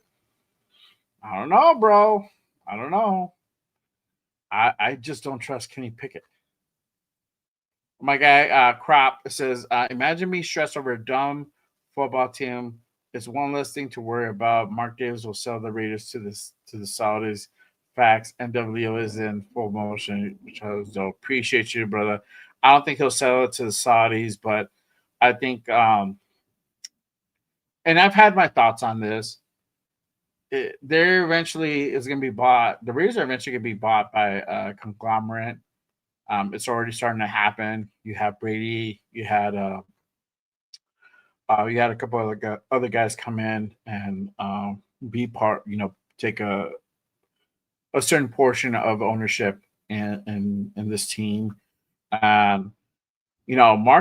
Speaker 1: I don't know, bro. I don't know. I just don't trust Kenny Pickett. My guy Crop says, imagine me stressed over a dumb football team. It's one less thing to worry about. Mark Davis will sell the Raiders to the Saudis. Facts. NWO is in full motion. So appreciate you, brother. I don't think he'll sell it to the Saudis, but I think and I've had my thoughts on this. There eventually is going to be bought. The Raiders are eventually going to be bought by a conglomerate. It's already starting to happen. You have Brady. You had a couple of other guys come in and be part. Take a certain portion of ownership in this team. Mark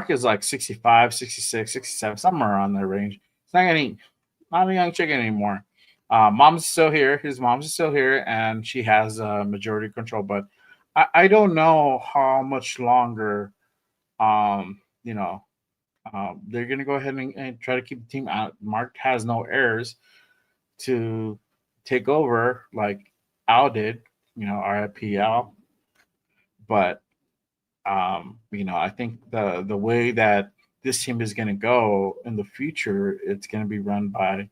Speaker 1: is like 65, 66, 67, somewhere around that range. It's not a young chicken anymore. Mom's still here. His mom's still here, and she has majority control. But I don't know how much longer, they're going to go ahead and try to keep the team out. Mark has no heirs to take over like Al did, RIP Al. But, I think the way that this team is going to go in the future, it's going to be run by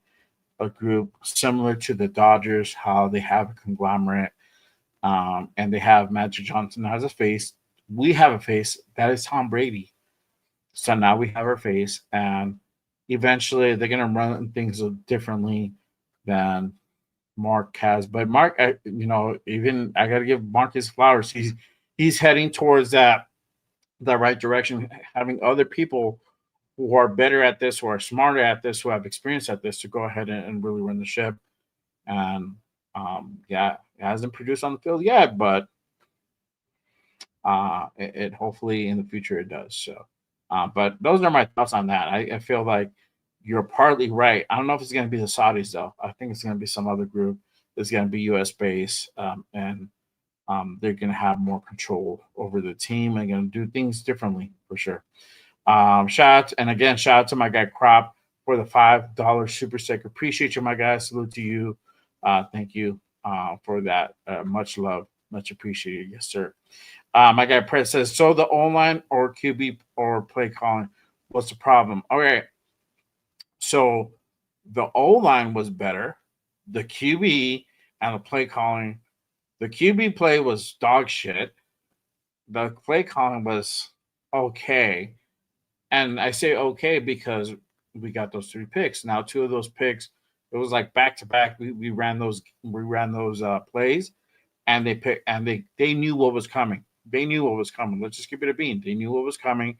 Speaker 1: a group similar to the Dodgers, how they have a conglomerate. And they have Magic Johnson as a face. We have a face. That is Tom Brady. So now we have our face. And eventually they're going to run things differently than Mark has. But Mark, even I got to give Mark his flowers. He's heading towards that right direction, having other people who are better at this, who are smarter at this, who have experience at this to go ahead and really run the ship. And yeah, it hasn't produced on the field yet, but it hopefully in the future it does. So, but those are my thoughts on that. I feel like you're partly right. I don't know if it's going to be the Saudis though. I think it's going to be some other group. It's going to be U.S. based, and they're going to have more control over the team and going to do things differently for sure. Shout out to my guy Crop for the $5 super sticker. Appreciate you, my guy. Salute to you. Thank you for that. Much love, much appreciated. Yes, sir. My guy Press says, so the online or QB or play calling, what's the problem? Okay, so the O line was better. The QB and the play calling, the QB play was dog shit. The play calling was okay. And I say okay because we got those 3 picks. Now, 2 of those picks, it was like back to back. We ran those plays, and they knew what was coming. They knew what was coming. Let's just keep it a bean. They knew what was coming,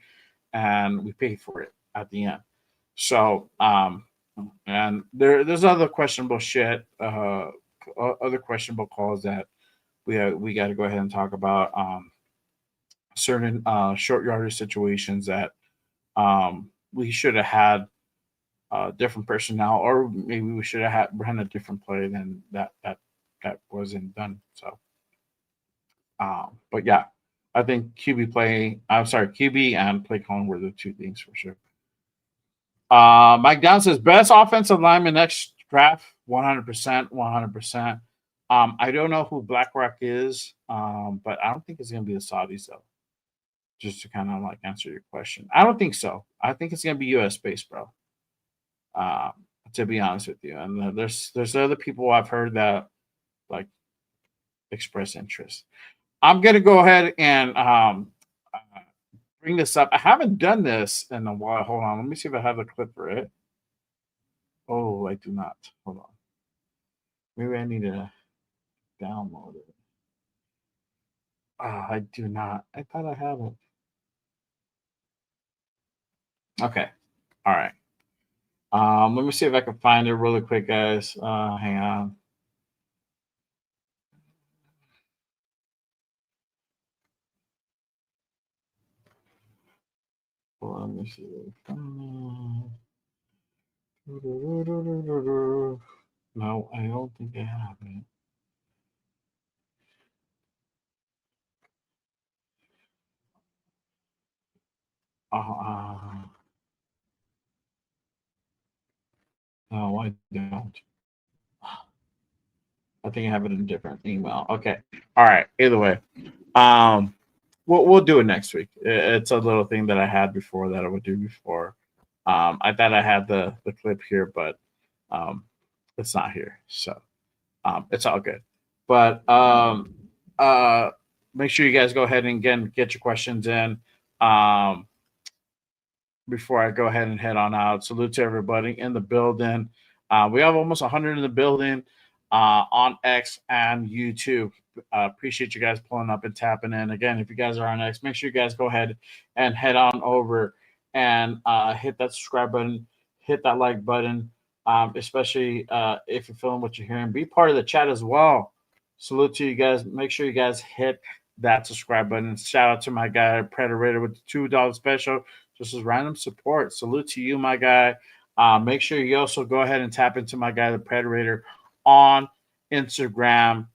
Speaker 1: and we paid for it at the end. So, and there's other questionable shit, other questionable calls that we got to go ahead and talk about. Certain short yardage situations that we should have had different personnel, or maybe we should have ran a different play than that wasn't done. So, but yeah, I think QB and play calling were the 2 things for sure. Mike Down says best offensive lineman next draft, 100%, 100%. I don't know who BlackRock is, but I don't think it's gonna be the Saudis though. Just to kind of like answer your question, I don't think so. I think it's gonna be U.S. based, bro. To be honest with you, and there's other people I've heard that like express interest. I'm gonna go ahead and bring this up. I haven't done this in a while. Hold on, let me see if I have a clip for it. Oh, I do not. Hold on. Maybe I need to download it. I do not. I thought I have it. Okay. All right. Let me see if I can find it really quick, guys. Hang on. Well, let me see. No, I don't think I have it. No, I don't. I think I have it in a different email. Okay. All right. Either way, we'll do it next week. It's a little thing that I had before that I would do before. I thought I had the clip here, but it's not here. So it's all good. But make sure you guys go ahead and again get your questions in. Before I go ahead and head on out, salute to everybody in the building. We have almost 100 in the building on X and YouTube. Appreciate you guys pulling up and tapping in. Again, if you guys are on X, make sure you guys go ahead and head on over and hit that subscribe button, hit that like button, especially if you're feeling what you're hearing. Be part of the chat as well. Salute to you guys. Make sure you guys hit that subscribe button. Shout out to my guy Predator with the $2 special. Just as random support. Salute to you, my guy. Make sure you also go ahead and tap into my guy, the Predator, on Instagram.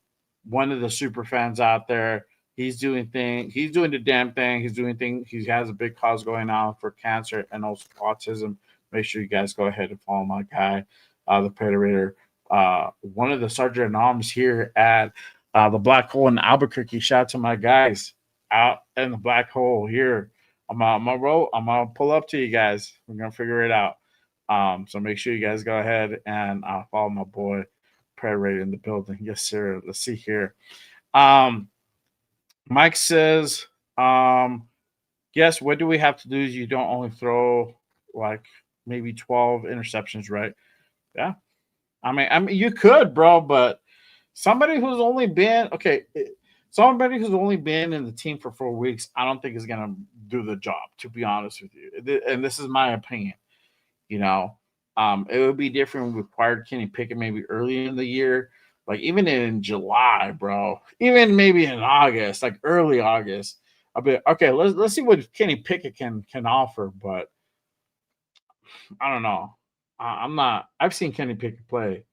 Speaker 1: One of the super fans out there. He's doing the damn thing. He's doing things. He has a big cause going on for cancer and also autism. Make sure you guys go ahead and follow my guy, the Predator. One of the sergeant at arms here at the Black Hole in Albuquerque. Shout out to my guys out in the Black Hole here. I'm gonna pull up to you guys. We're gonna figure it out. So make sure you guys go ahead and follow my boy Predator in the building. Yes, sir. Let's see here. Mike says, yes, what do we have to do is you don't only throw like maybe 12 interceptions, right? Yeah. I mean, you could, bro, but somebody who's only been okay. somebody who's only been in the team for 4 weeks, I don't think is gonna do the job. To be honest with you, and this is my opinion. You know, it would be different if we acquired Kenny Pickett maybe early in the year, like even in July, bro. Even maybe in August, like early August. I'll be okay. Let's see what Kenny Pickett can offer, but I don't know. I'm not. I've seen Kenny Pickett play.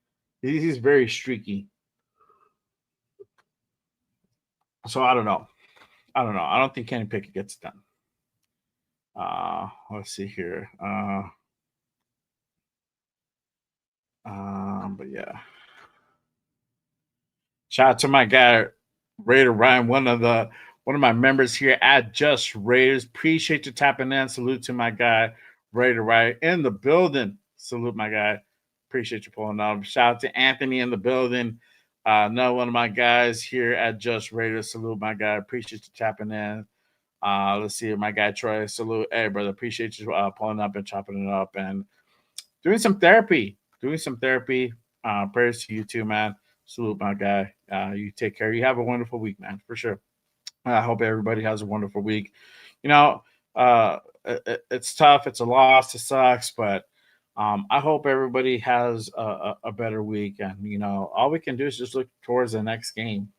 Speaker 1: He's very streaky. So I don't know. I don't know. I don't think Kenny Pickett gets it done. Let's see here. But yeah. Shout out to my guy Raider Ryan, one of my members here at Just Raiders. Appreciate you tapping in. Salute to my guy Raider Ryan in the building. Salute my guy. Appreciate you pulling up. Shout out to Anthony in the building. Another one of my guys here at Just Raiders. Salute my guy. Appreciate you tapping in. Let's see, my guy Troy. Salute, hey brother. Appreciate you pulling up and chopping it up and doing some therapy. Prayers to you too, man. Salute, my guy. You take care. You have a wonderful week, man, for sure. I hope everybody has a wonderful week. You know, it's tough. It's a loss. It sucks, but I hope everybody has a better week. And you know, all we can do is just look towards the next game.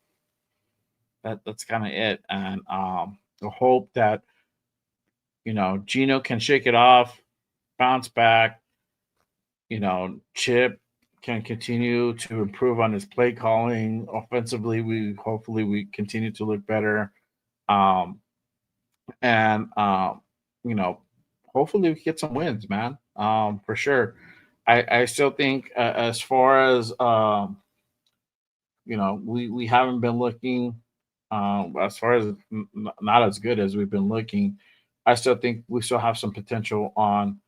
Speaker 1: That's kind of it. And I hope that you know Gino can shake it off, bounce back. You know, Chip can continue to improve on his play calling offensively. We hopefully we continue to look better, um, and you know, hopefully we get some wins, man. For sure. I still think as far as you know, we haven't been looking as far as not as good as we've been looking. I still think we still have some potential on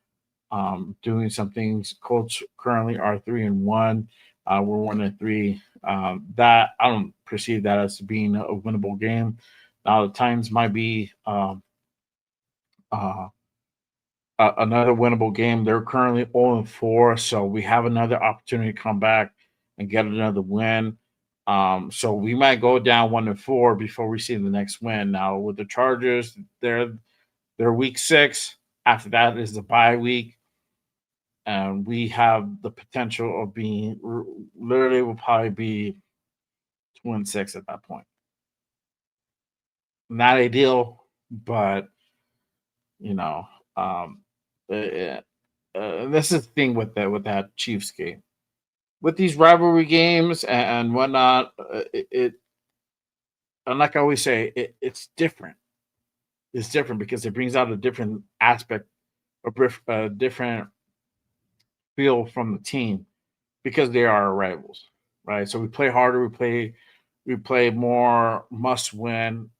Speaker 1: doing some things. Colts currently are 3-1. We're 1-3. That I don't perceive that as being a winnable game. Now the times might be uh, another winnable game. They're currently 0-4, so we have another opportunity to come back and get another win. So we might go down 1-4 before we see the next win. Now with the Chargers, they're week 6. After that is the bye week. And we have the potential of being literally will probably be 2-6 at that point. Not ideal, but you know, this is the thing with that Chiefs game, with these rivalry games and whatnot. And like I always say, it's different. It's different because it brings out a different aspect, a different feel from the team because they are our rivals, right? So we play harder, we play more must win,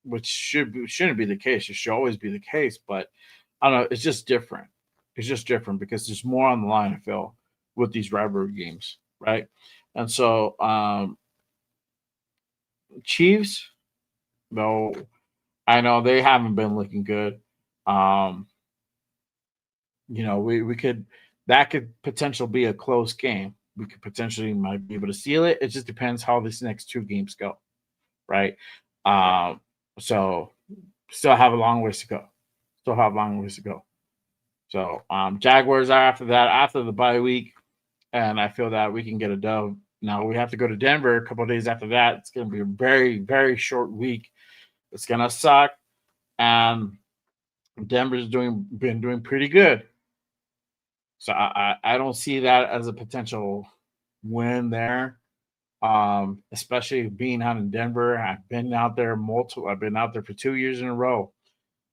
Speaker 1: which shouldn't be the case. It should always be the case, but I don't know. It's just different. It's just different because there's more on the line. I feel with these rivalry games, right? And so Chiefs, though, I know they haven't been looking good. Um, you know, we could that could potentially be a close game. We could potentially might be able to seal it. It just depends how these next 2 games go, right? So still have a long ways to go. Still have a long ways to go. So Jaguars are after that, after the bye week, and I feel that we can get a dub. Now we have to go to Denver a couple of days after that. It's going to be a very, very short week. It's going to suck, and Denver's been doing pretty good. So I don't see that as a potential win there. Especially being out in Denver. I've been out there for 2 years in a row.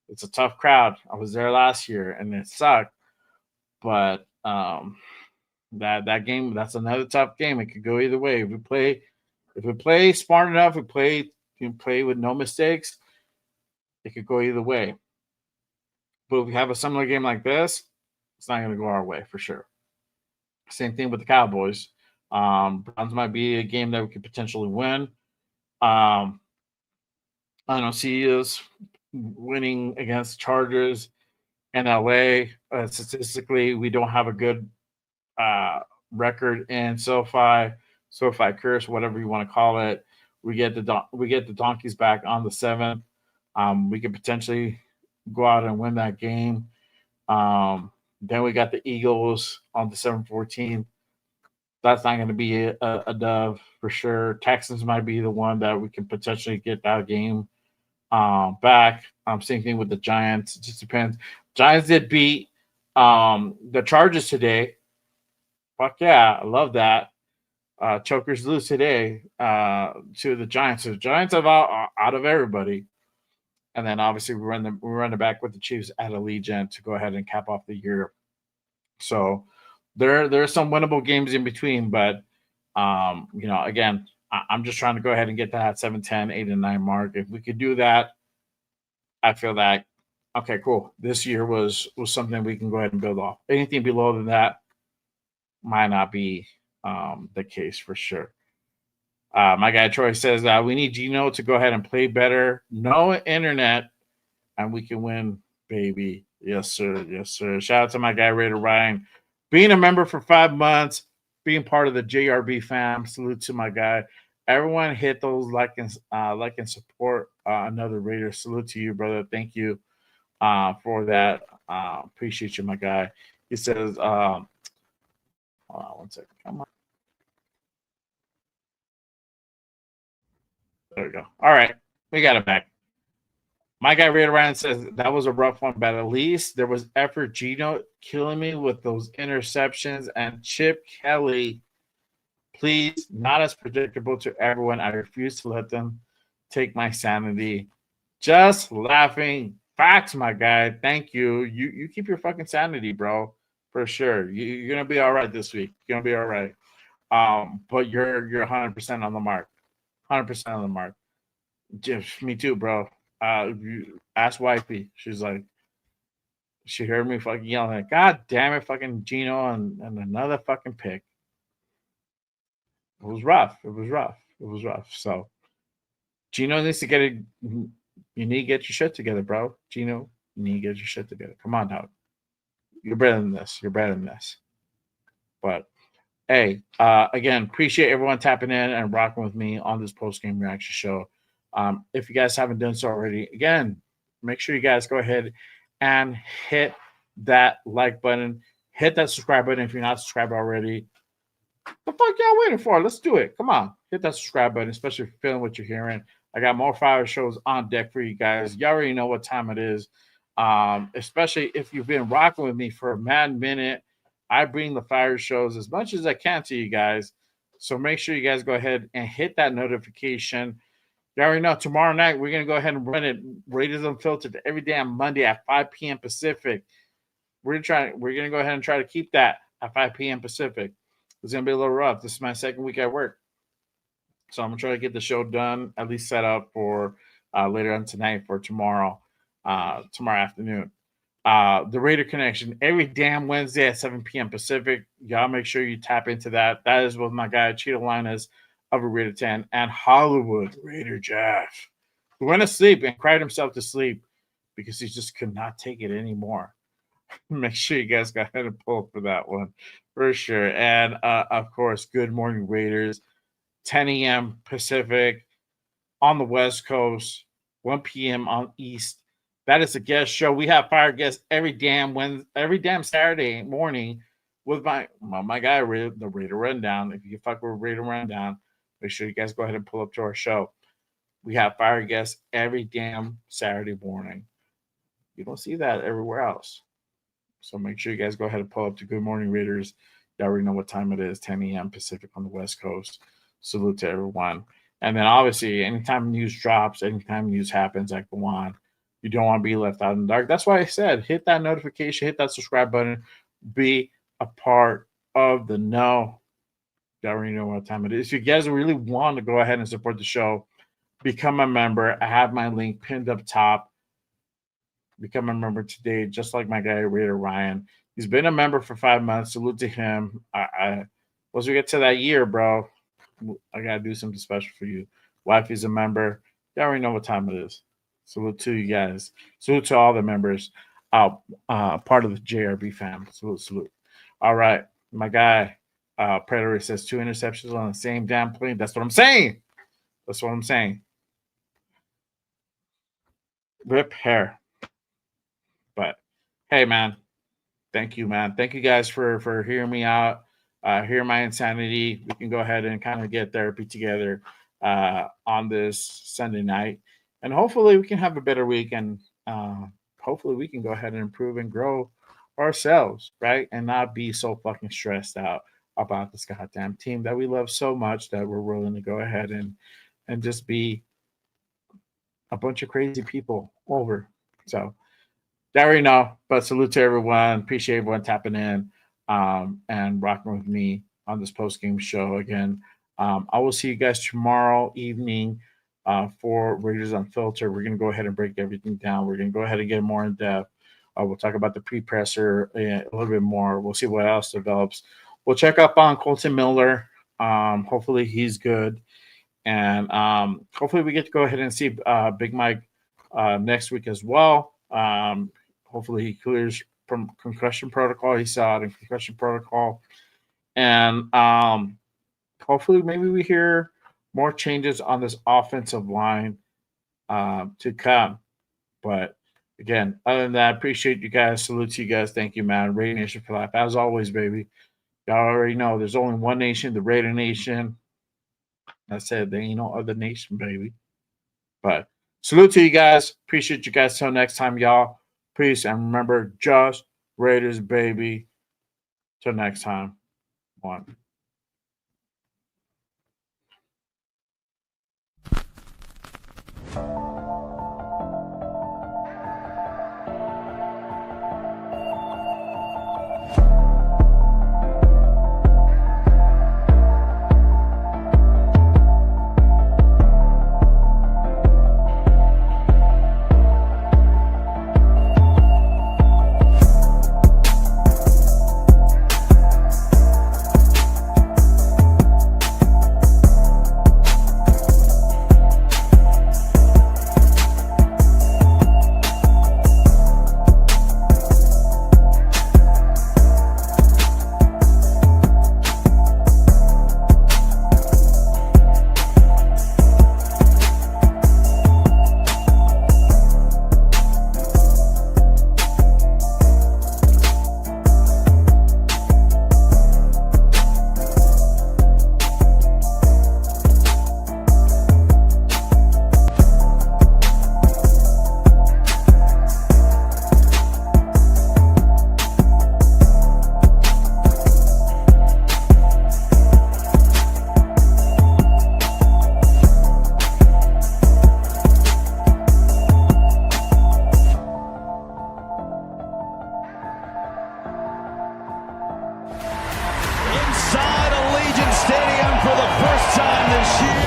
Speaker 1: It's a tough crowd. I was there last year and it sucked. But that game, that's another tough game. It could go either way. If we play smart enough, can play with no mistakes, it could go either way. But if we have a similar game like this, it's not going to go our way for sure. Same thing with the Cowboys. Browns might be a game that we could potentially win. I don't see us winning against Chargers in LA. Statistically, we don't have a good record in SoFi Curse, whatever you want to call it. We get the Donkeys back on the 7th. We could potentially go out and win that game. Then we got the Eagles on December 14th. That's not going to be a dove for sure. Texans might be the one that we can potentially get that game back. Same thing with the Giants. It just depends. Giants did beat the Chargers today. Fuck yeah, I love that. Chokers lose today to the Giants. So the Giants are out of everybody. And then obviously we run it back with the Chiefs at Allegiant to go ahead and cap off the year. So there are some winnable games in between, but again, I'm just trying to go ahead and get that 7-10, 8-9 mark. If we could do that, I feel that okay, cool. This year was something we can go ahead and build off. Anything below than that might not be the case for sure. My guy Troy says we need Gino to go ahead and play better. No internet, and we can win, baby. Yes, sir. Yes, sir. Shout out to my guy Raider Ryan, being a member for 5 months, being part of the JRB fam. Salute to my guy. Everyone hit those like and support another Raider. Salute to you, brother. Thank you for that. Appreciate you, my guy. He says, hold on one second. Come on. There we go. All right. We got it back. My guy Raider Ryan says that was a rough one, but at least there was effort. Gino killing me with those interceptions, and Chip Kelly, please, not as predictable to everyone. I refuse to let them take my sanity. Just laughing. Facts, my guy. Thank you. You keep your fucking sanity, bro. For sure. You're gonna be all right this week. You're gonna be all right. But you're 100% on the mark. 100% on the mark. Just me too, bro. You ask wifey. She's like, she heard me fucking yelling, like, God damn it, fucking Gino and another fucking pick. It was rough. It was rough. It was rough. So Gino needs to get it. You need to get your shit together, bro. Gino, you need to get your shit together. Come on, dog. You're better than this. You're better than this. But hey, again, appreciate everyone tapping in and rocking with me on this post-game reaction show. If you guys haven't done so already, again, make sure you guys go ahead and hit that like button. Hit that subscribe button if you're not subscribed already. The fuck y'all waiting for? Let's do it. Come on. Hit that subscribe button, especially if you're feeling what you're hearing. I got more fire shows on deck for you guys. You already know what time it is. Especially if you've been rocking with me for a mad minute. I bring the fire shows as much as I can to you guys. So make sure you guys go ahead and hit that notification. You already know tomorrow night we're going to go ahead and run it Raiders Unfiltered every damn Monday at 5 p.m. Pacific. We're going to go ahead and try to keep that at 5 p.m. Pacific. It's going to be a little rough. This is my second week at work. So I'm going to try to get the show done, at least set up for later on tonight for tomorrow afternoon. The Raider Connection every damn Wednesday at 7 p.m. Pacific. Y'all make sure you tap into that. That is with my guy Cheeto Linus of a Raider 10 and Hollywood Raider Jeff, who went to sleep and cried himself to sleep because he just could not take it anymore. Make sure you guys go ahead and pull for that one for sure. And of course, Good Morning Raiders, 10 a.m. Pacific on the West Coast, 1 p.m. on East. That is a guest show. We have fire guests every damn Saturday morning with my guy, the Raider Rundown. If you can fuck with Raider Rundown, make sure you guys go ahead and pull up to our show. We have fire guests every damn Saturday morning. You don't see that everywhere else. So make sure you guys go ahead and pull up to Good Morning Raiders. You already know what time it is, 10 a.m. Pacific on the West Coast. Salute to everyone. And then obviously, anytime news drops, anytime news happens, I go on. You don't want to be left out in the dark. That's why I said hit that notification, hit that subscribe button, be a part of the know. You already know what time it is. If you guys really want to go ahead and support the show, become a member. I have my link pinned up top. Become a member today, just like my guy Raider Ryan. He's been a member for 5 months. Salute to him. Once we get to that year, bro, I gotta do something special for you. Wifey's a member. You already know what time it is. Salute to you guys. Salute to all the members. Part of the JRB fam. Salute. All right, my guy Predator says 2 interceptions on the same damn play. That's what I'm saying. That's what I'm saying. Rip hair. But hey, man, thank you, man. Thank you guys for hearing me out, hear my insanity. We can go ahead and kind of get therapy together on this Sunday night, and hopefully we can have a better week, and hopefully we can go ahead and improve and grow ourselves, right? And not be so fucking stressed out about this goddamn team that we love so much that we're willing to go ahead and just be a bunch of crazy people over. So there we know. But salute to everyone. Appreciate everyone tapping in and rocking with me on this post game show again. I will see you guys tomorrow evening for Raiders Unfiltered. We're going to go ahead and break everything down. We're going to go ahead and get more in depth. We'll talk about the pre-presser a little bit more. We'll see what else develops. We'll check up on Colton Miller. Hopefully he's good. And hopefully we get to go ahead and see Big Mike next week as well. Hopefully he clears from concussion protocol. He saw it in concussion protocol. And hopefully maybe we hear more changes on this offensive line to come. But again, other than that, appreciate you guys. Salute to you guys. Thank you, man. Raider Nation for life. As always, baby. Y'all already know there's only one nation, the Raider Nation. I said there ain't no other nation, baby. But salute to you guys. Appreciate you guys. Till next time, y'all. Peace. And remember, just Raiders, baby. Till next time. One.
Speaker 4: Inside Allegiant Stadium for the first time this year.